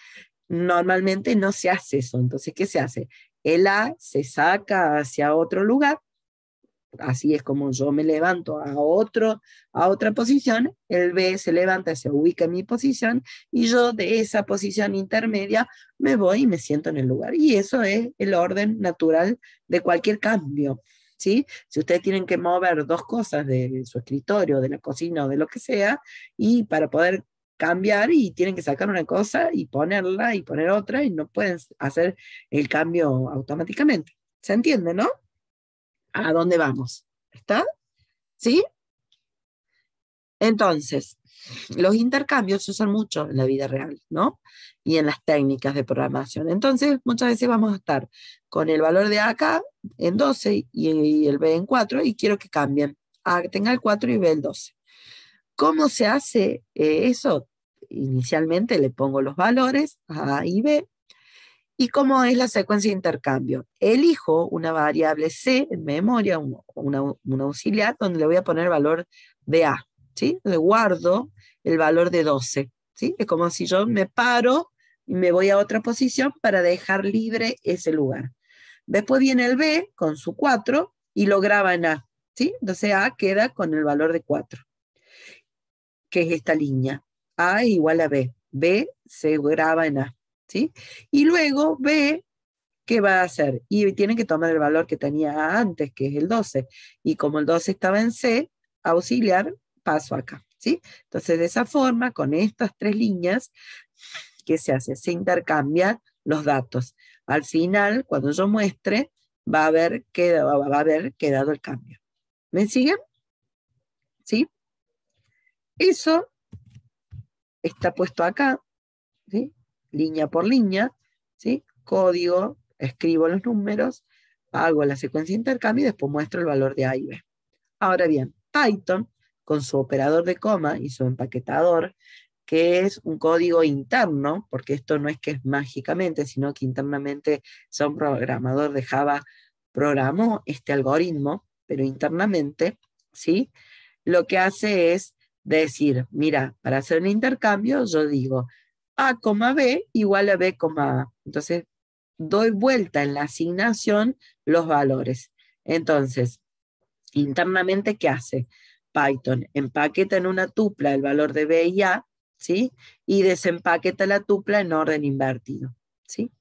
normalmente no se hace eso. Entonces, ¿qué se hace? El A se saca hacia otro lugar, así es como yo me levanto a otra posición, el B se levanta, se ubica en mi posición, y yo de esa posición intermedia me voy y me siento en el lugar. Y eso es el orden natural de cualquier cambio, ¿sí? Si ustedes tienen que mover dos cosas de su escritorio, de la cocina o de lo que sea, y para poder cambiar, y tienen que sacar una cosa y ponerla y poner otra, y no pueden hacer el cambio automáticamente. ¿Se entiende, no? ¿A dónde vamos? ¿Está? ¿Sí? Entonces, los intercambios se usan mucho en la vida real, ¿no? Y en las técnicas de programación. Entonces, muchas veces vamos a estar con el valor de A acá en 12 y el B en 4, y quiero que cambien. A tenga el 4 y B el 12. ¿Cómo se hace eso? Inicialmente le pongo los valores A y B. ¿Y cómo es la secuencia de intercambio? Elijo una variable C en memoria, una auxiliar, donde le voy a poner el valor de A, ¿sí? Le guardo el valor de 12, ¿sí? Es como si yo me paro y me voy a otra posición para dejar libre ese lugar. Después viene el B con su 4 y lo graba en A, ¿sí? Entonces A queda con el valor de 4, que es esta línea. A igual a B. B se graba en A, ¿sí? Y luego B, ¿qué va a hacer? Y tiene que tomar el valor que tenía antes, que es el 12. Y como el 12 estaba en C, auxiliar, paso acá, ¿sí? Entonces, de esa forma, con estas tres líneas, ¿qué se hace? Se intercambian los datos. Al final, cuando yo muestre, va a haber quedado el cambio. ¿Me siguen? ¿Sí? Eso está puesto acá, ¿sí? Línea por línea, ¿sí? Código, escribo los números, hago la secuencia de intercambio y después muestro el valor de A y B. Ahora bien, Python, con su operador de coma y su empaquetador, que es un código interno, porque esto no es que es mágicamente, sino que internamente un programador de Java programó este algoritmo, pero internamente, ¿sí? Lo que hace es decir, mira, para hacer el intercambio, yo digo A, B igual a B, A. Entonces, doy vuelta en la asignación los valores. Entonces, internamente, ¿qué hace? Python empaqueta en una tupla el valor de B y A, ¿sí? Y desempaqueta la tupla en orden invertido, ¿sí?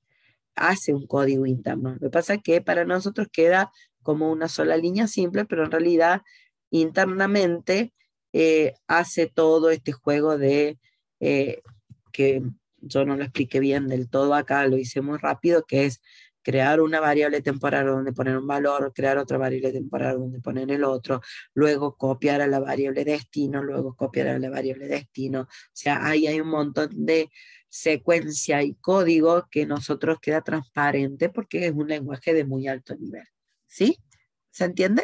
Hace un código interno. Lo que pasa es que para nosotros queda como una sola línea simple, pero en realidad internamente hace todo este juego de que yo no lo expliqué bien del todo acá, lo hice muy rápido, que es crear una variable temporal donde poner un valor, crear otra variable temporal donde poner el otro, luego copiar a la variable destino, luego copiar a la variable destino. O sea, ahí hay un montón de secuencia y código que nosotros queda transparente porque es un lenguaje de muy alto nivel. ¿Sí? ¿Se entiende?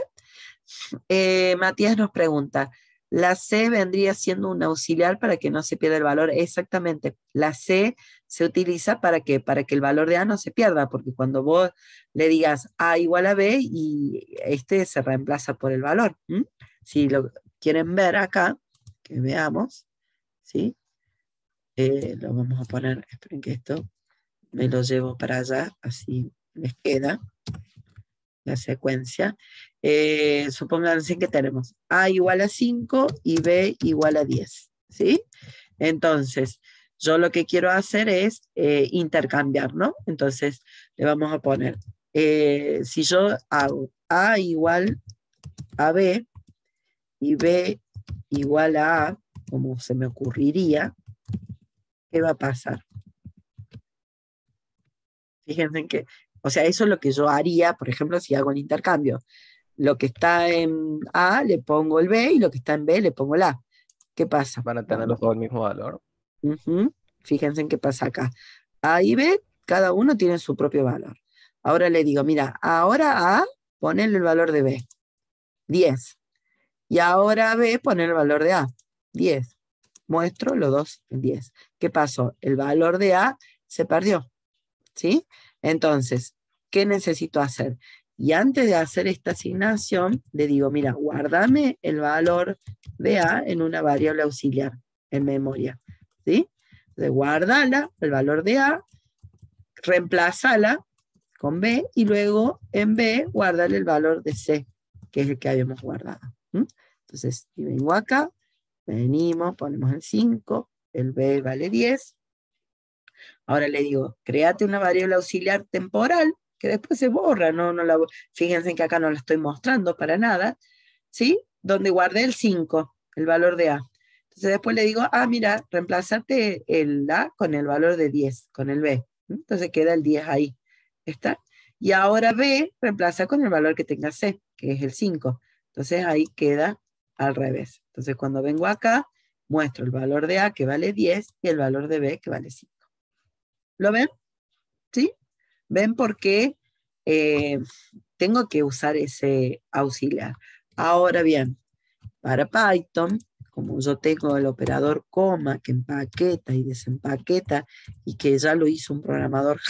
Matías nos pregunta, la C vendría siendo un auxiliar para que no se pierda el valor. Exactamente. La C se utiliza para que el valor de A no se pierda, porque cuando vos le digas A igual a B, y este se reemplaza por el valor. Si lo quieren ver acá, que veamos, ¿sí? Lo vamos a poner, esperen que esto me lo llevo para allá, así les queda la secuencia. Supónganse que tenemos A igual a 5 y B igual a 10, ¿sí? Entonces, yo lo que quiero hacer es intercambiar, ¿no? Entonces, le vamos a poner, si yo hago A igual a B y B igual a A, como se me ocurriría, ¿qué va a pasar? Fíjense que, o sea, eso es lo que yo haría, por ejemplo, si hago el intercambio. Lo que está en A le pongo el B y lo que está en B le pongo el A. ¿Qué pasa? Van a tener los dos el mismo valor. Fíjense en qué pasa acá. A y B, cada uno tiene su propio valor. Ahora le digo, mira, ahora A, ponele el valor de B, 10. Y ahora a B, poner el valor de A, 10. Muestro los dos en 10. ¿Qué pasó? El valor de A se perdió. ¿Sí? Entonces, ¿qué necesito hacer? Y antes de hacer esta asignación, le digo, mira, guárdame el valor de A en una variable auxiliar en memoria. ¿Sí? Entonces, guárdala, el valor de A, reemplázala con B y luego en B guárdale el valor de C. que es el que habíamos guardado. Entonces, si vengo acá, venimos, ponemos el 5, el B vale 10. Ahora le digo, créate una variable auxiliar temporal, que después se borra, fíjense que acá no la estoy mostrando para nada, ¿sí? Donde guardé el 5, el valor de A. Entonces después le digo, mira, reemplazate el A con el valor de 10, con el B. Entonces queda el 10 ahí. ¿Está? Y ahora B reemplaza con el valor que tenga C, que es el 5. Entonces ahí queda al revés. Entonces cuando vengo acá, muestro el valor de A que vale 10 y el valor de B que vale 5. ¿Lo ven? ¿Sí? ¿Ven por qué tengo que usar ese auxiliar? Ahora bien, para Python, como yo tengo el operador coma que empaqueta y desempaqueta y que ya lo hizo un programador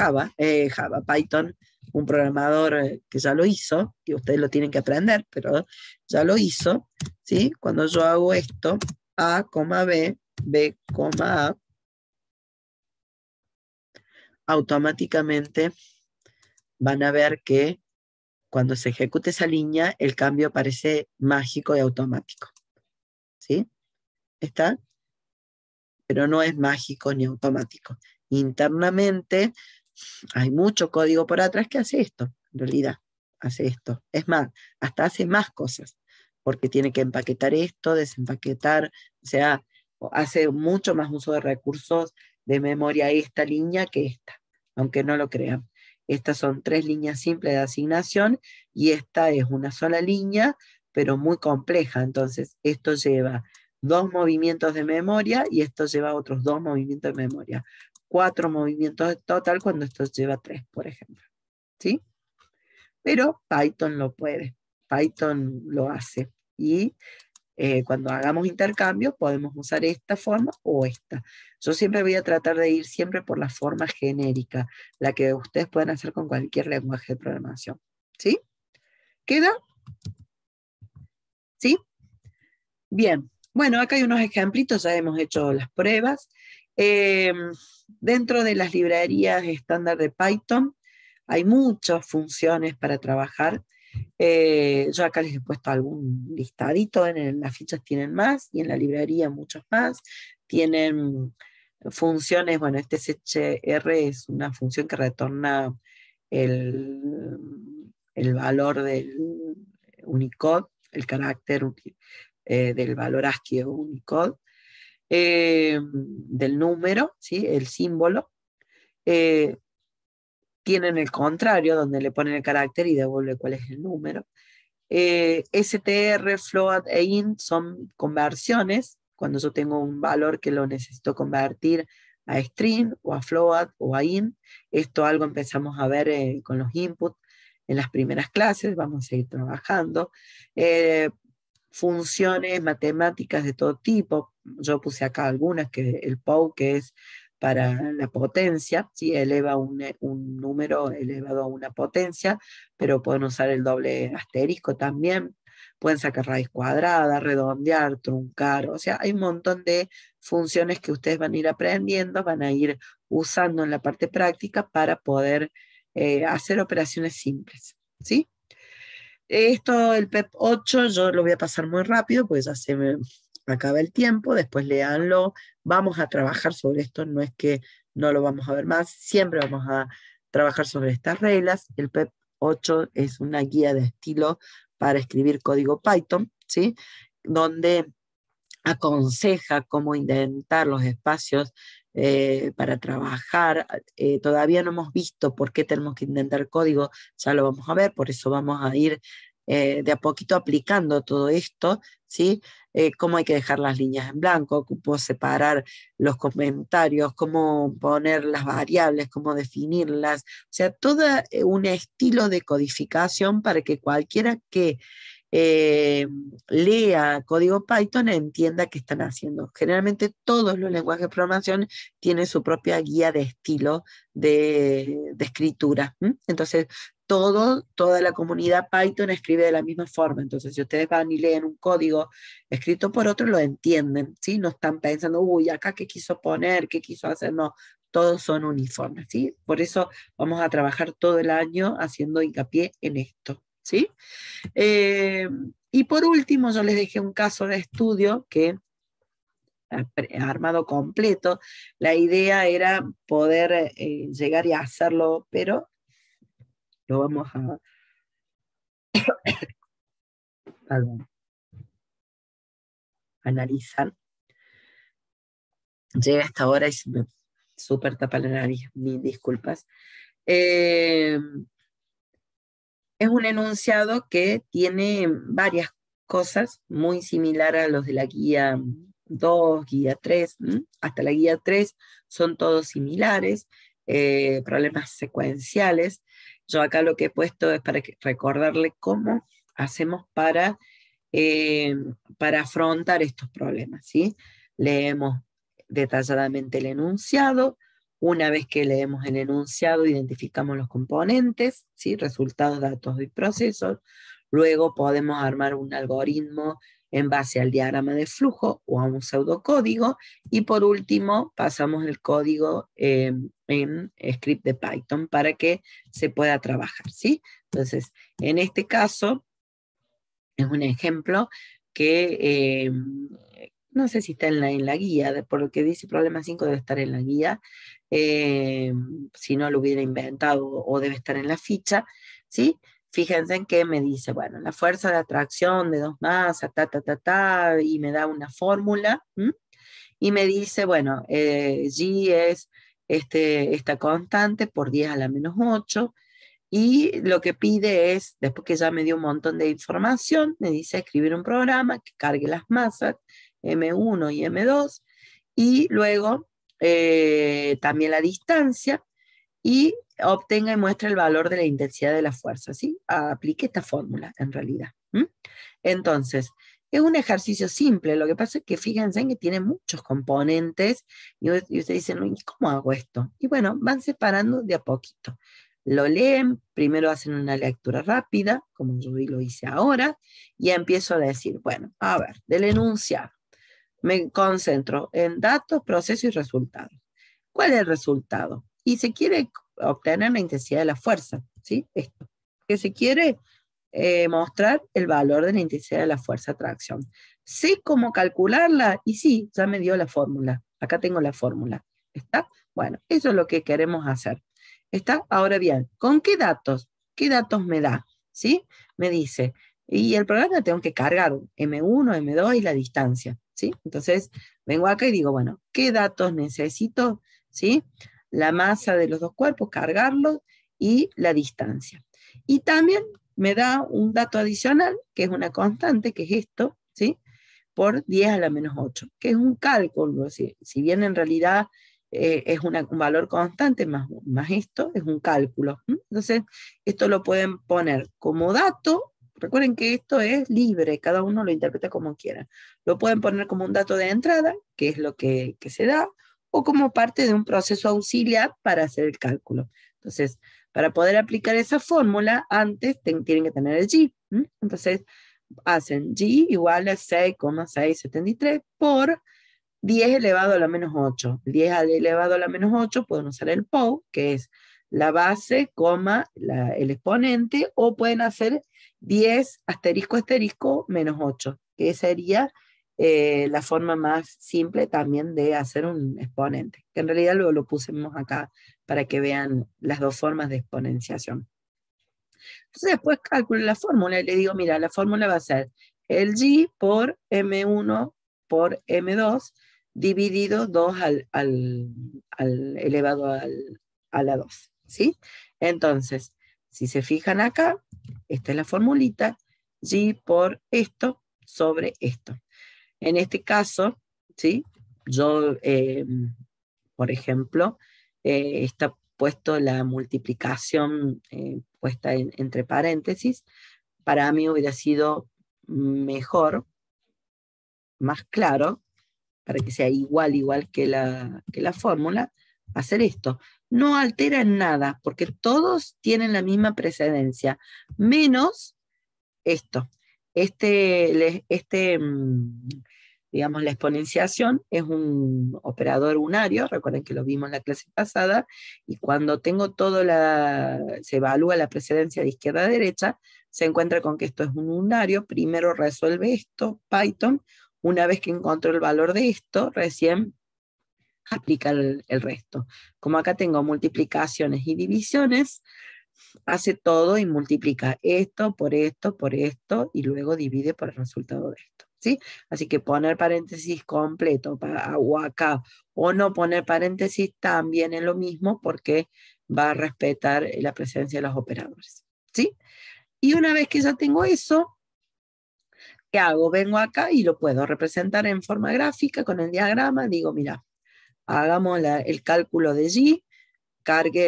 Python, un programador que ya lo hizo, y ustedes lo tienen que aprender, pero ya lo hizo, ¿sí? Cuando yo hago esto, A, B, B, A, automáticamente van a ver que cuando se ejecute esa línea, el cambio aparece mágico y automático. ¿Sí? ¿Está? Pero no es mágico ni automático. Internamente hay mucho código por atrás que hace esto, en realidad, hace esto. Es más, hasta hace más cosas, porque tiene que empaquetar esto, desempaquetar, o sea, hace mucho más uso de recursos de memoria esta línea que esta, aunque no lo crean. Estas son 3 líneas simples de asignación y esta es una sola línea, pero muy compleja. Entonces, esto lleva 2 movimientos de memoria y esto lleva otros 2 movimientos de memoria. 4 movimientos total cuando esto lleva 3, por ejemplo. ¿Sí? Pero Python lo puede. Python lo hace. Y cuando hagamos intercambios podemos usar esta forma o esta. Yo siempre voy a tratar de ir siempre por la forma genérica, la que ustedes pueden hacer con cualquier lenguaje de programación. ¿Sí? ¿Queda? ¿Sí? Bien. Bueno, acá hay unos ejemplitos, ya hemos hecho las pruebas. Dentro de las librerías estándar de Python hay muchas funciones para trabajar. Yo acá les he puesto algún listadito, en las fichas tienen más, y en la librería muchos más. Tienen funciones, bueno, este CHR es una función que retorna el valor del Unicode, el carácter del valor ASCII o Unicode, del número, ¿sí? El símbolo. Tienen el contrario, donde le ponen el carácter y devuelve cuál es el número. str, float e int son conversiones, cuando yo tengo un valor que lo necesito convertir a string, o a float, o a int. Esto algo empezamos a ver con los inputs en las primeras clases, vamos a seguir trabajando. Funciones matemáticas de todo tipo, yo puse acá algunas, que el POW, que es para la potencia, ¿sí? Eleva un número elevado a una potencia, pero pueden usar el doble asterisco también, pueden sacar raíz cuadrada, redondear, truncar, o sea, hay un montón de funciones que ustedes van a ir aprendiendo, van a ir usando en la parte práctica para poder hacer operaciones simples, ¿sí? Esto, el PEP 8, yo lo voy a pasar muy rápido, pues ya se me acaba el tiempo, después léanlo, vamos a trabajar sobre esto, no es que no lo vamos a ver más, siempre vamos a trabajar sobre estas reglas. El PEP 8 es una guía de estilo para escribir código Python, ¿sí? Donde aconseja cómo indentar los espacios para trabajar. Todavía no hemos visto por qué tenemos que indentar código, ya lo vamos a ver, por eso vamos a ir de a poquito aplicando todo esto, ¿sí? Cómo hay que dejar las líneas en blanco, cómo separar los comentarios, cómo poner las variables, cómo definirlas, o sea, todo un estilo de codificación para que cualquiera que lea código Python entienda qué están haciendo. Generalmente todos los lenguajes de programación tienen su propia guía de estilo de escritura. Entonces, toda la comunidad Python escribe de la misma forma. Entonces, si ustedes van y leen un código escrito por otro, lo entienden, ¿sí? No están pensando, uy, acá qué quiso poner, qué quiso hacer, no. Todos son uniformes, ¿sí? Por eso vamos a trabajar todo el año haciendo hincapié en esto. ¿sí? Y por último, yo les dejé un caso de estudio que armado completo. La idea era poder llegar y hacerlo, pero lo vamos a analizar. Llega esta hora y se me súper tapa la nariz, mil disculpas. Es un enunciado que tiene varias cosas, muy similar a los de la guía 2, guía 3, hasta la guía 3 son todos similares, problemas secuenciales. Yo acá lo que he puesto es para recordarle cómo hacemos para afrontar estos problemas, ¿sí? Leemos detalladamente el enunciado. Una vez que leemos el enunciado, identificamos los componentes, ¿sí? Resultados, datos y procesos. Luego podemos armar un algoritmo en base al diagrama de flujo o a un pseudocódigo. Y por último, pasamos el código en script de Python para que se pueda trabajar, ¿sí? Entonces, en este caso, es un ejemplo que no sé si está en la guía, por lo que dice problema 5 debe estar en la guía, si no lo hubiera inventado o debe estar en la ficha, ¿sí? Fíjense en que me dice, bueno, la fuerza de atracción de dos masas, y me da una fórmula, y me dice, bueno, G es esta constante por 10 a la menos 8, y lo que pide es, después que ya me dio un montón de información, me dice escribir un programa que cargue las masas, M1 y M2, y luego también la distancia, y obtenga y muestre el valor de la intensidad de la fuerza, ¿sí? Aplique esta fórmula, en realidad. Entonces, es un ejercicio simple, lo que pasa es que fíjense en que tiene muchos componentes, y ustedes dicen, ¿y cómo hago esto? Y bueno, van separando de a poquito. Lo leen, primero hacen una lectura rápida, como yo lo hice ahora, y empiezo a decir, bueno, a ver, del enunciado, me concentro en datos, procesos y resultados. ¿Cuál es el resultado? Y se quiere obtener la intensidad de la fuerza, ¿sí? Esto, que se quiere mostrar el valor de la intensidad de la fuerza de atracción. ¿Sé cómo calcularla? Y sí, ya me dio la fórmula. Acá tengo la fórmula. ¿Está? Bueno, eso es lo que queremos hacer. ¿Está? Ahora bien, ¿con qué datos? ¿Qué datos me da? ¿Sí? Me dice, y el programa tengo que cargar M1, M2 y la distancia, ¿sí? Entonces, vengo acá y digo, bueno, ¿qué datos necesito? ¿Sí? La masa de los dos cuerpos, cargarlos, y la distancia. Y también me da un dato adicional, que es una constante, que es esto, ¿sí? Por 10 a la menos 8, que es un cálculo, si bien en realidad es un valor constante, más esto, es un cálculo. Entonces, esto lo pueden poner como dato. Recuerden que esto es libre, cada uno lo interpreta como quiera. Lo pueden poner como un dato de entrada, que es lo que se da, o como parte de un proceso auxiliar para hacer el cálculo. Entonces, para poder aplicar esa fórmula, antes tienen que tener el G. Entonces, hacen G igual a 6,673 por 10 elevado a la menos 8. 10 elevado a la menos 8 pueden usar el POW, que es la base, el exponente, o pueden hacer 10 asterisco asterisco menos 8, que sería la forma más simple también de hacer un exponente, que en realidad luego lo pusimos acá para que vean las dos formas de exponenciación. Entonces después calculo la fórmula y le digo, mira, la fórmula va a ser el G por M1 por M2 dividido 2 elevado a la 2, ¿sí? Entonces, si se fijan acá, esta es la formulita, G por esto sobre esto. En este caso, ¿sí? Yo, por ejemplo, está puesto la multiplicación puesta entre paréntesis. Para mí hubiera sido mejor, más claro, para que sea igual que la fórmula, hacer esto. No altera en nada, porque todos tienen la misma precedencia, menos esto. digamos, la exponenciación es un operador unario, recuerden que lo vimos en la clase pasada, y cuando tengo se evalúa la precedencia de izquierda a derecha, se encuentra con que esto es un unario, primero resuelve esto, Python, una vez que encontró el valor de esto, recién aplica el resto. Como acá tengo multiplicaciones y divisiones, hace todo y multiplica esto, y luego divide por el resultado de esto, ¿sí? Así que poner paréntesis completo o acá, o no poner paréntesis también es lo mismo, porque va a respetar la presencia de los operadores, ¿sí? Y una vez que ya tengo eso, ¿qué hago? Vengo acá y lo puedo representar en forma gráfica con el diagrama. Digo, mira, hagamos el cálculo de G,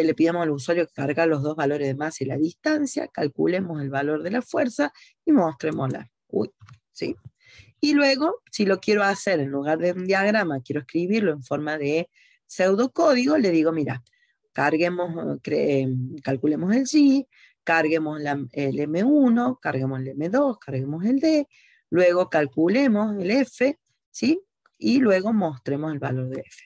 le pidamos al usuario que cargue los dos valores de masa y la distancia, calculemos el valor de la fuerza y mostrémosla. ¿Sí? Y luego, si lo quiero hacer en lugar de un diagrama, quiero escribirlo en forma de pseudocódigo, le digo, mira, calculemos el G, carguemos el M1, carguemos el M2, carguemos el D, luego calculemos el F, ¿sí? Y luego mostremos el valor de F.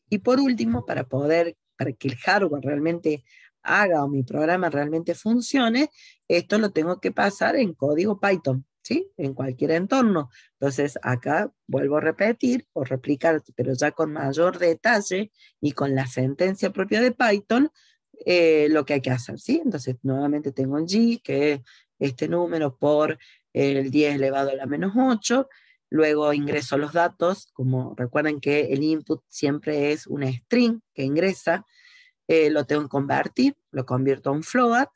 Y por último, para que el hardware realmente haga o mi programa realmente funcione, esto lo tengo que pasar en código Python, ¿sí? En cualquier entorno. Entonces acá vuelvo a repetir o replicar, pero ya con mayor detalle y con la sentencia propia de Python, lo que hay que hacer, ¿sí? Entonces nuevamente tengo el G, que es este número por el 10 elevado a la menos 8, luego ingreso los datos, como recuerden que el input siempre es una string que ingresa, lo tengo que convertir, lo convierto a un float,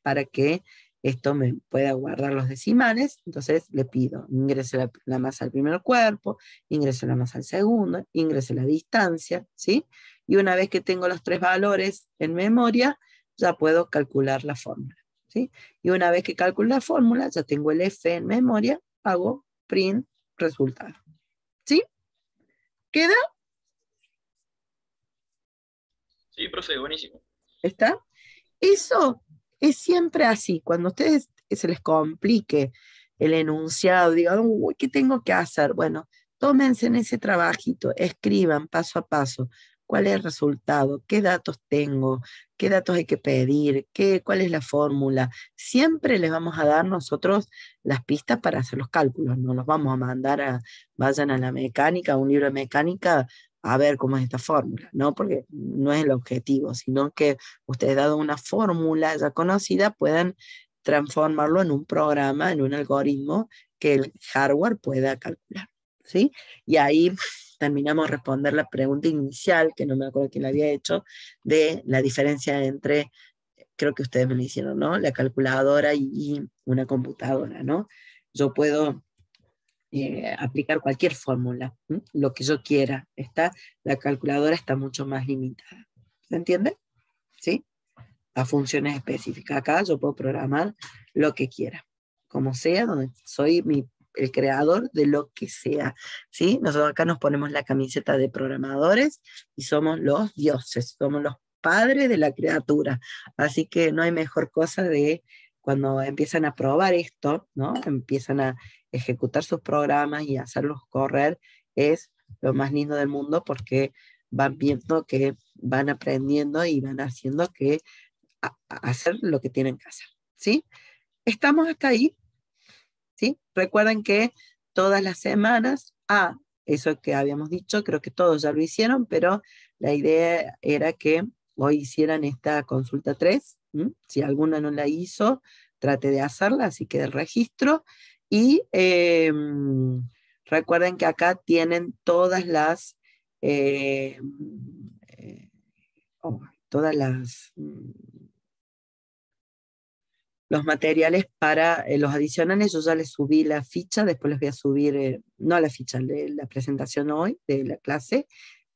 para que esto me pueda guardar los decimales. Entonces le pido, ingrese la masa al primer cuerpo, ingrese la masa al segundo, ingrese la distancia, ¿sí? Y una vez que tengo los tres valores en memoria, ya puedo calcular la fórmula, ¿sí? Y una vez que calculo la fórmula, ya tengo el F en memoria, hago print resultado. ¿Sí? ¿Queda? Sí, profe, buenísimo. ¿Está? Eso es siempre así. Cuando a ustedes se les complique el enunciado, digan, uy, ¿qué tengo que hacer? Bueno, tómense en ese trabajito, escriban paso a paso cuál es el resultado, qué datos tengo, qué datos hay que pedir, cuál es la fórmula. Siempre les vamos a dar nosotros las pistas para hacer los cálculos, no los vamos a mandar vayan a la mecánica, a un libro de mecánica, a ver cómo es esta fórmula, ¿no? Porque no es el objetivo, sino que ustedes, dado una fórmula ya conocida, puedan transformarlo en un programa, en un algoritmo que el hardware pueda calcular, ¿sí? Y ahí terminamos de responder la pregunta inicial, que no me acuerdo quién la había hecho, de la diferencia entre, creo que ustedes me lo hicieron, ¿no? La calculadora y una computadora, ¿no? Yo puedo aplicar cualquier fórmula, lo que yo quiera. La calculadora está mucho más limitada. ¿Se entiende? ¿Sí? A funciones específicas. Acá yo puedo programar lo que quiera, como sea, donde soy el creador de lo que sea, ¿sí? Nosotros acá nos ponemos la camiseta de programadores y somos los dioses, somos los padres de la criatura, así que no hay mejor cosa de cuando empiezan a probar esto, ¿no? Empiezan a ejecutar sus programas y hacerlos correr, es lo más lindo del mundo, porque van viendo que van aprendiendo y van haciendo que hacer lo que tienen que hacer, ¿sí? Estamos hasta ahí, ¿sí? Recuerden que todas las semanas, eso que habíamos dicho, creo que todos ya lo hicieron, pero la idea era que hoy hicieran esta consulta 3, si alguna no la hizo, trate de hacerla, así que el registro, y recuerden que acá tienen todas las los materiales para los adicionales. Yo ya les subí la ficha, después les voy a subir, no la ficha, la presentación hoy de la clase,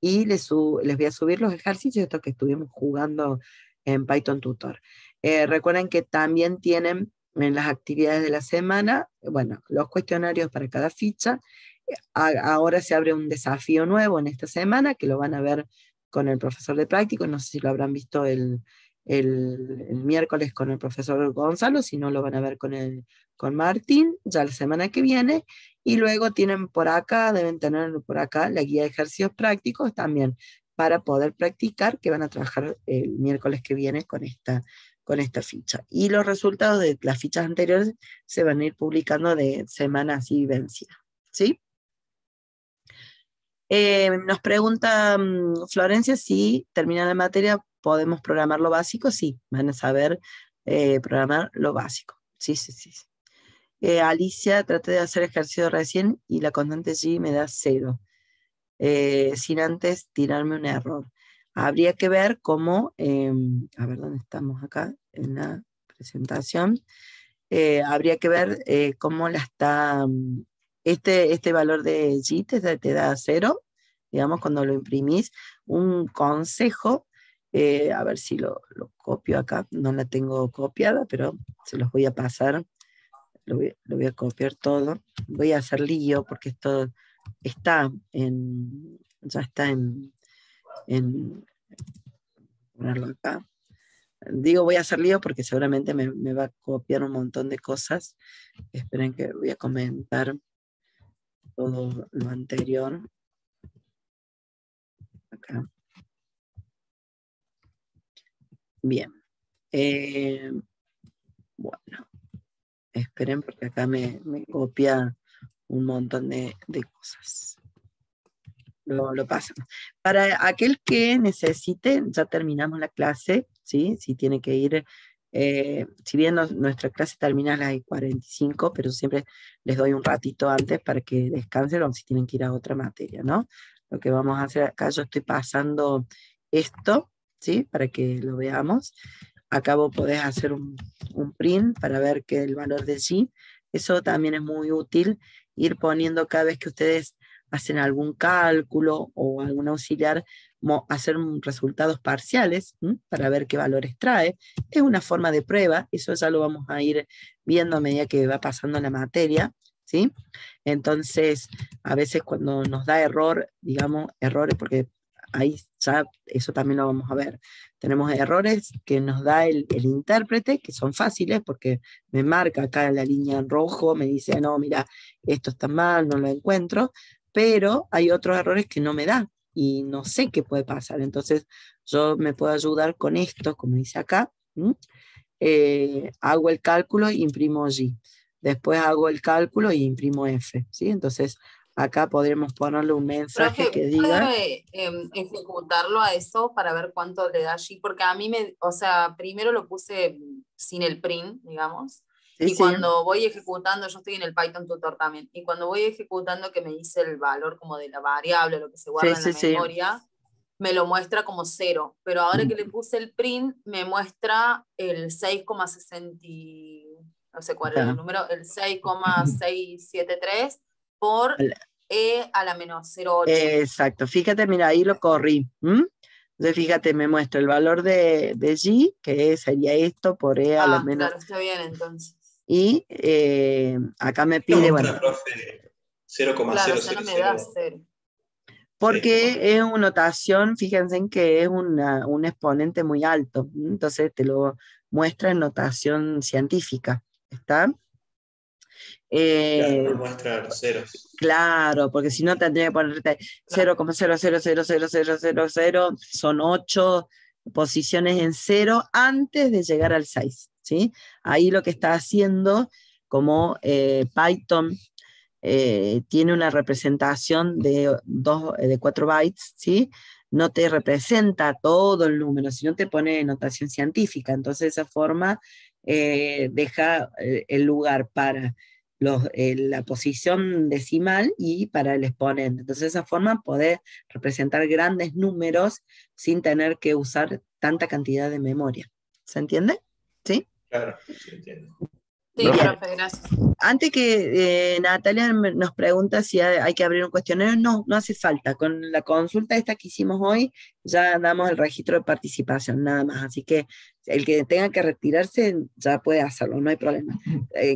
y les voy a subir los ejercicios estos que estuvimos jugando en Python Tutor. Recuerden que también tienen en las actividades de la semana, bueno, los cuestionarios para cada ficha. Ahora se abre un desafío nuevo en esta semana, que lo van a ver con el profesor de práctico, no sé si lo habrán visto el el miércoles con el profesor Gonzalo, si no lo van a ver con Martín, ya la semana que viene, y luego tienen por acá, deben tener por acá la guía de ejercicios prácticos también, para poder practicar, que van a trabajar el miércoles que viene con esta ficha. Y los resultados de las fichas anteriores se van a ir publicando de semana así vencida, ¿sí? Nos pregunta Florencia si termina la materia podemos programar lo básico. Sí, van a saber programar lo básico. Sí, sí, sí. Alicia, traté de hacer ejercicio recién y la constante G me da 0. Sin antes tirarme un error. Habría que ver cómo, a ver dónde estamos acá en la presentación. Habría que ver cómo la está, este valor de G te da 0, digamos, cuando lo imprimís. Un consejo, a ver si lo copio acá, no la tengo copiada, pero se los voy a pasar, lo voy a copiar todo. Voy a hacer lío porque esto está ya está en ponerlo acá. Digo voy a hacer lío porque seguramente me va a copiar un montón de cosas. Esperen que voy a comentar todo lo anterior. Acá. Bien. Bueno. Esperen porque acá me copia un montón de cosas. Lo pasamos. Para aquel que necesite, ya terminamos la clase, ¿sí? Si tiene que ir, si bien nuestra clase termina a las 45, pero siempre les doy un ratito antes para que descansen o si tienen que ir a otra materia, ¿no? Lo que vamos a hacer acá, yo estoy pasando esto, ¿sí? Para que lo veamos. Acá vos podés hacer un print para ver que el valor de G, eso también es muy útil, ir poniendo cada vez que ustedes hacen algún cálculo o algún auxiliar, hacer resultados parciales para ver qué valores trae. Es una forma de prueba, eso ya lo vamos a ir viendo a medida que va pasando la materia, ¿sí? Entonces, a veces cuando nos da error, digamos, errores, porque ahí ya eso también lo vamos a ver. Tenemos errores que nos da el intérprete, que son fáciles, porque me marca acá en la línea en rojo, me dice, no, mira, esto está mal, no lo encuentro, pero hay otros errores que no me da, y no sé qué puede pasar. Entonces, yo me puedo ayudar con esto, como dice acá, hago el cálculo e imprimo G. Después hago el cálculo e imprimo F, ¿sí? Entonces, acá podremos ponerle un mensaje que diga... ¿Puede ejecutarlo a eso para ver cuánto le da allí? Porque a mí o sea, primero lo puse sin el print, digamos, Sí, y cuando voy ejecutando, yo estoy en el Python Tutor también, y cuando voy ejecutando que me dice el valor como de la variable, lo que se guarda en la memoria, me lo muestra como 0, pero ahora que le puse el print, me muestra el 6,60, no sé cuál es el número, el 6,673 por E a la menos 0,8. Exacto, fíjate, mira, ahí lo corrí. Entonces, fíjate, me muestra el valor de G, que sería esto por E a la menos. Claro, está bien entonces. Y acá me pide, bueno. 0,000. Claro, ya no me da 0. Porque es una notación, fíjense en que es un exponente muy alto. Entonces te lo muestra en notación científica. ¿Está? Claro, no muestra los ceros. Claro, porque si no tendría que ponerte 0,000000, son 8 posiciones en 0 antes de llegar al 6, ¿sí? Ahí lo que está haciendo, como Python tiene una representación de 4 bytes, ¿sí? No te representa todo el número, sino te pone notación científica. Entonces, de esa forma deja el lugar para la posición decimal y para el exponente. Entonces, de esa forma podés representar grandes números sin tener que usar tanta cantidad de memoria. ¿Se entiende? ¿Sí? Claro, se entiende. Sí, profe, gracias. Antes que Natalia nos pregunta si hay que abrir un cuestionario, no hace falta. Con la consulta esta que hicimos hoy, ya damos el registro de participación, nada más. Así que El que tenga que retirarse ya puede hacerlo, no hay problema.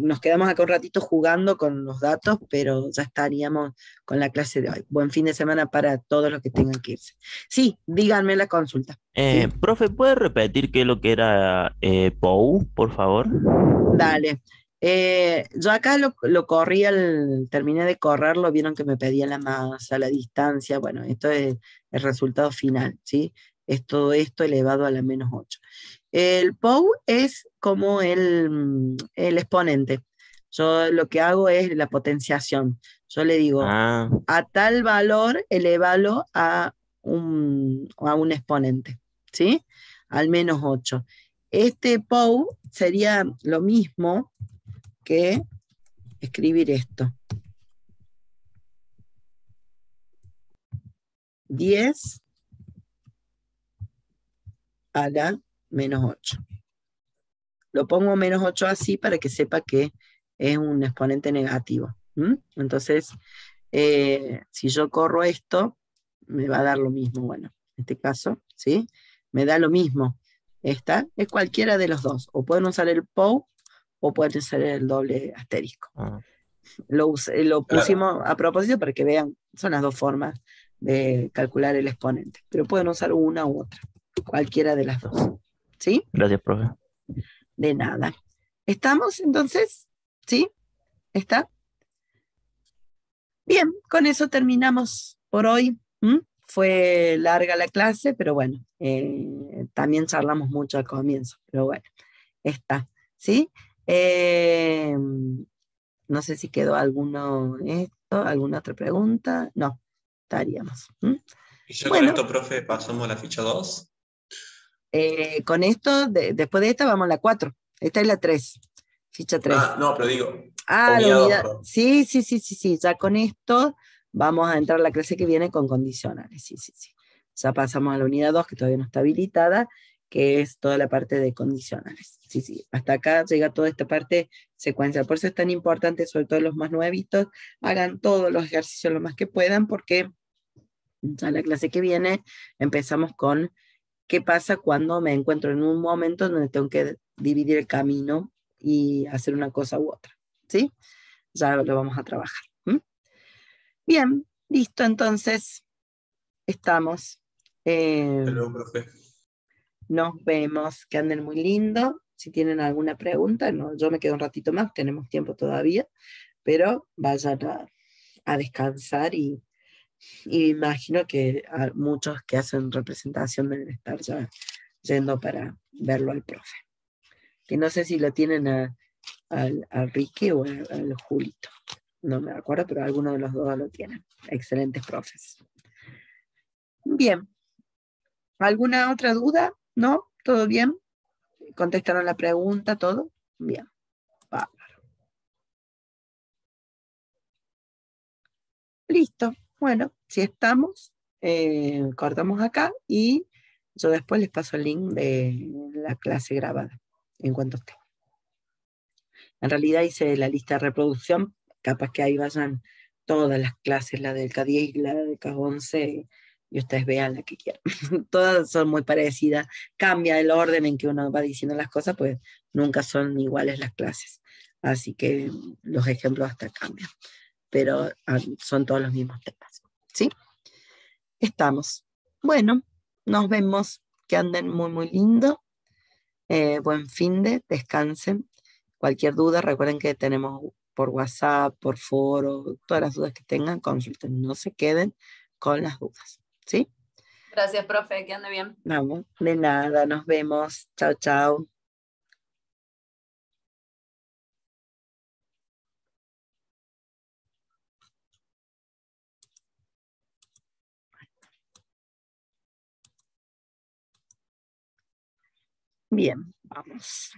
Nos quedamos acá un ratito jugando con los datos, pero ya estaríamos con la clase de hoy. Buen fin de semana para todos los que tengan que irse. Sí, díganme la consulta. ¿Sí? Profe, ¿puede repetir qué es lo que era POU, por favor? Dale. Yo acá lo corrí, terminé de correrlo, vieron que me pedía la masa, la distancia, bueno, esto es el resultado final, ¿sí? Es todo esto elevado a la -8. El POU es como el exponente. Yo lo que hago es la potenciación. Yo le digo, Ah, a tal valor, elevalo a un exponente, ¿sí? Al -8. Este POU sería lo mismo que escribir esto. 10 a la -8. Lo pongo -8 así para que sepa que es un exponente negativo. Entonces, si yo corro esto, me va a dar lo mismo. Bueno, en este caso, ¿sí? Me da lo mismo. Esta es cualquiera de los dos. O pueden usar el POU o pueden usar el doble asterisco. ah. Lo Claro. pusimos a propósito para que vean, son las dos formas de calcular el exponente. Pero pueden usar una u otra, cualquiera de las dos. ¿Sí? Gracias, profe. De nada. ¿Estamos entonces? ¿Sí? ¿Está? Bien, con eso terminamos por hoy. Fue larga la clase, pero bueno, también charlamos mucho al comienzo, pero bueno, está. ¿Sí? No sé si quedó alguna otra pregunta. No, estaríamos. Y ya con Bueno, esto, profe, pasamos a la ficha 2. con esto, después de esta vamos a la 4. Esta es la 3, ficha 3. Ah, no, pero digo, La unidad 2, unidad. perdón. Sí. Ya con esto vamos a entrar a la clase que viene con condicionales. Sí. Ya pasamos a la unidad 2, que todavía no está habilitada, que es toda la parte de condicionales. Sí. Hasta acá llega toda esta parte secuencial. Por eso es tan importante, sobre todo los más nuevitos, hagan todos los ejercicios lo más que puedan, porque ya la clase que viene empezamos con qué pasa cuando me encuentro en un momento donde tengo que dividir el camino y hacer una cosa u otra. ¿Sí? Ya lo vamos a trabajar. Bien, listo, entonces estamos. Hasta luego, profe. Nos vemos, que anden muy lindo. Si tienen alguna pregunta, no, yo me quedo un ratito más, tenemos tiempo todavía, pero vayan a descansar y imagino que a muchos que hacen representación deben estar ya yendo para verlo al profe. Que no sé si lo tienen al Ricky o al Julito. No me acuerdo, pero alguno de los dos lo tienen. Excelentes profes. Bien. ¿Alguna otra duda? ¿No? ¿Todo bien? ¿Contestaron la pregunta? ¿Todo? Bien. Bárbaro. Listo. Bueno, si estamos, cortamos acá y yo después les paso el link de la clase grabada en cuanto esté. En realidad hice la lista de reproducción, capaz que ahí vayan todas las clases, la del K10 y la del K11, y ustedes vean la que quieran. Todas son muy parecidas, cambia el orden en que uno va diciendo las cosas, pues nunca son iguales las clases. Así que los ejemplos hasta cambian, pero son todos los mismos temas. ¿Sí? Estamos. Bueno, nos vemos, que anden muy, muy lindo. Buen fin de, descansen. Cualquier duda, recuerden que tenemos por WhatsApp, por foro, todas las dudas que tengan, consulten, no se queden con las dudas. ¿Sí? Gracias, profe, que ande bien. Vamos, de nada, nos vemos. Chao, chao. Bien, vamos.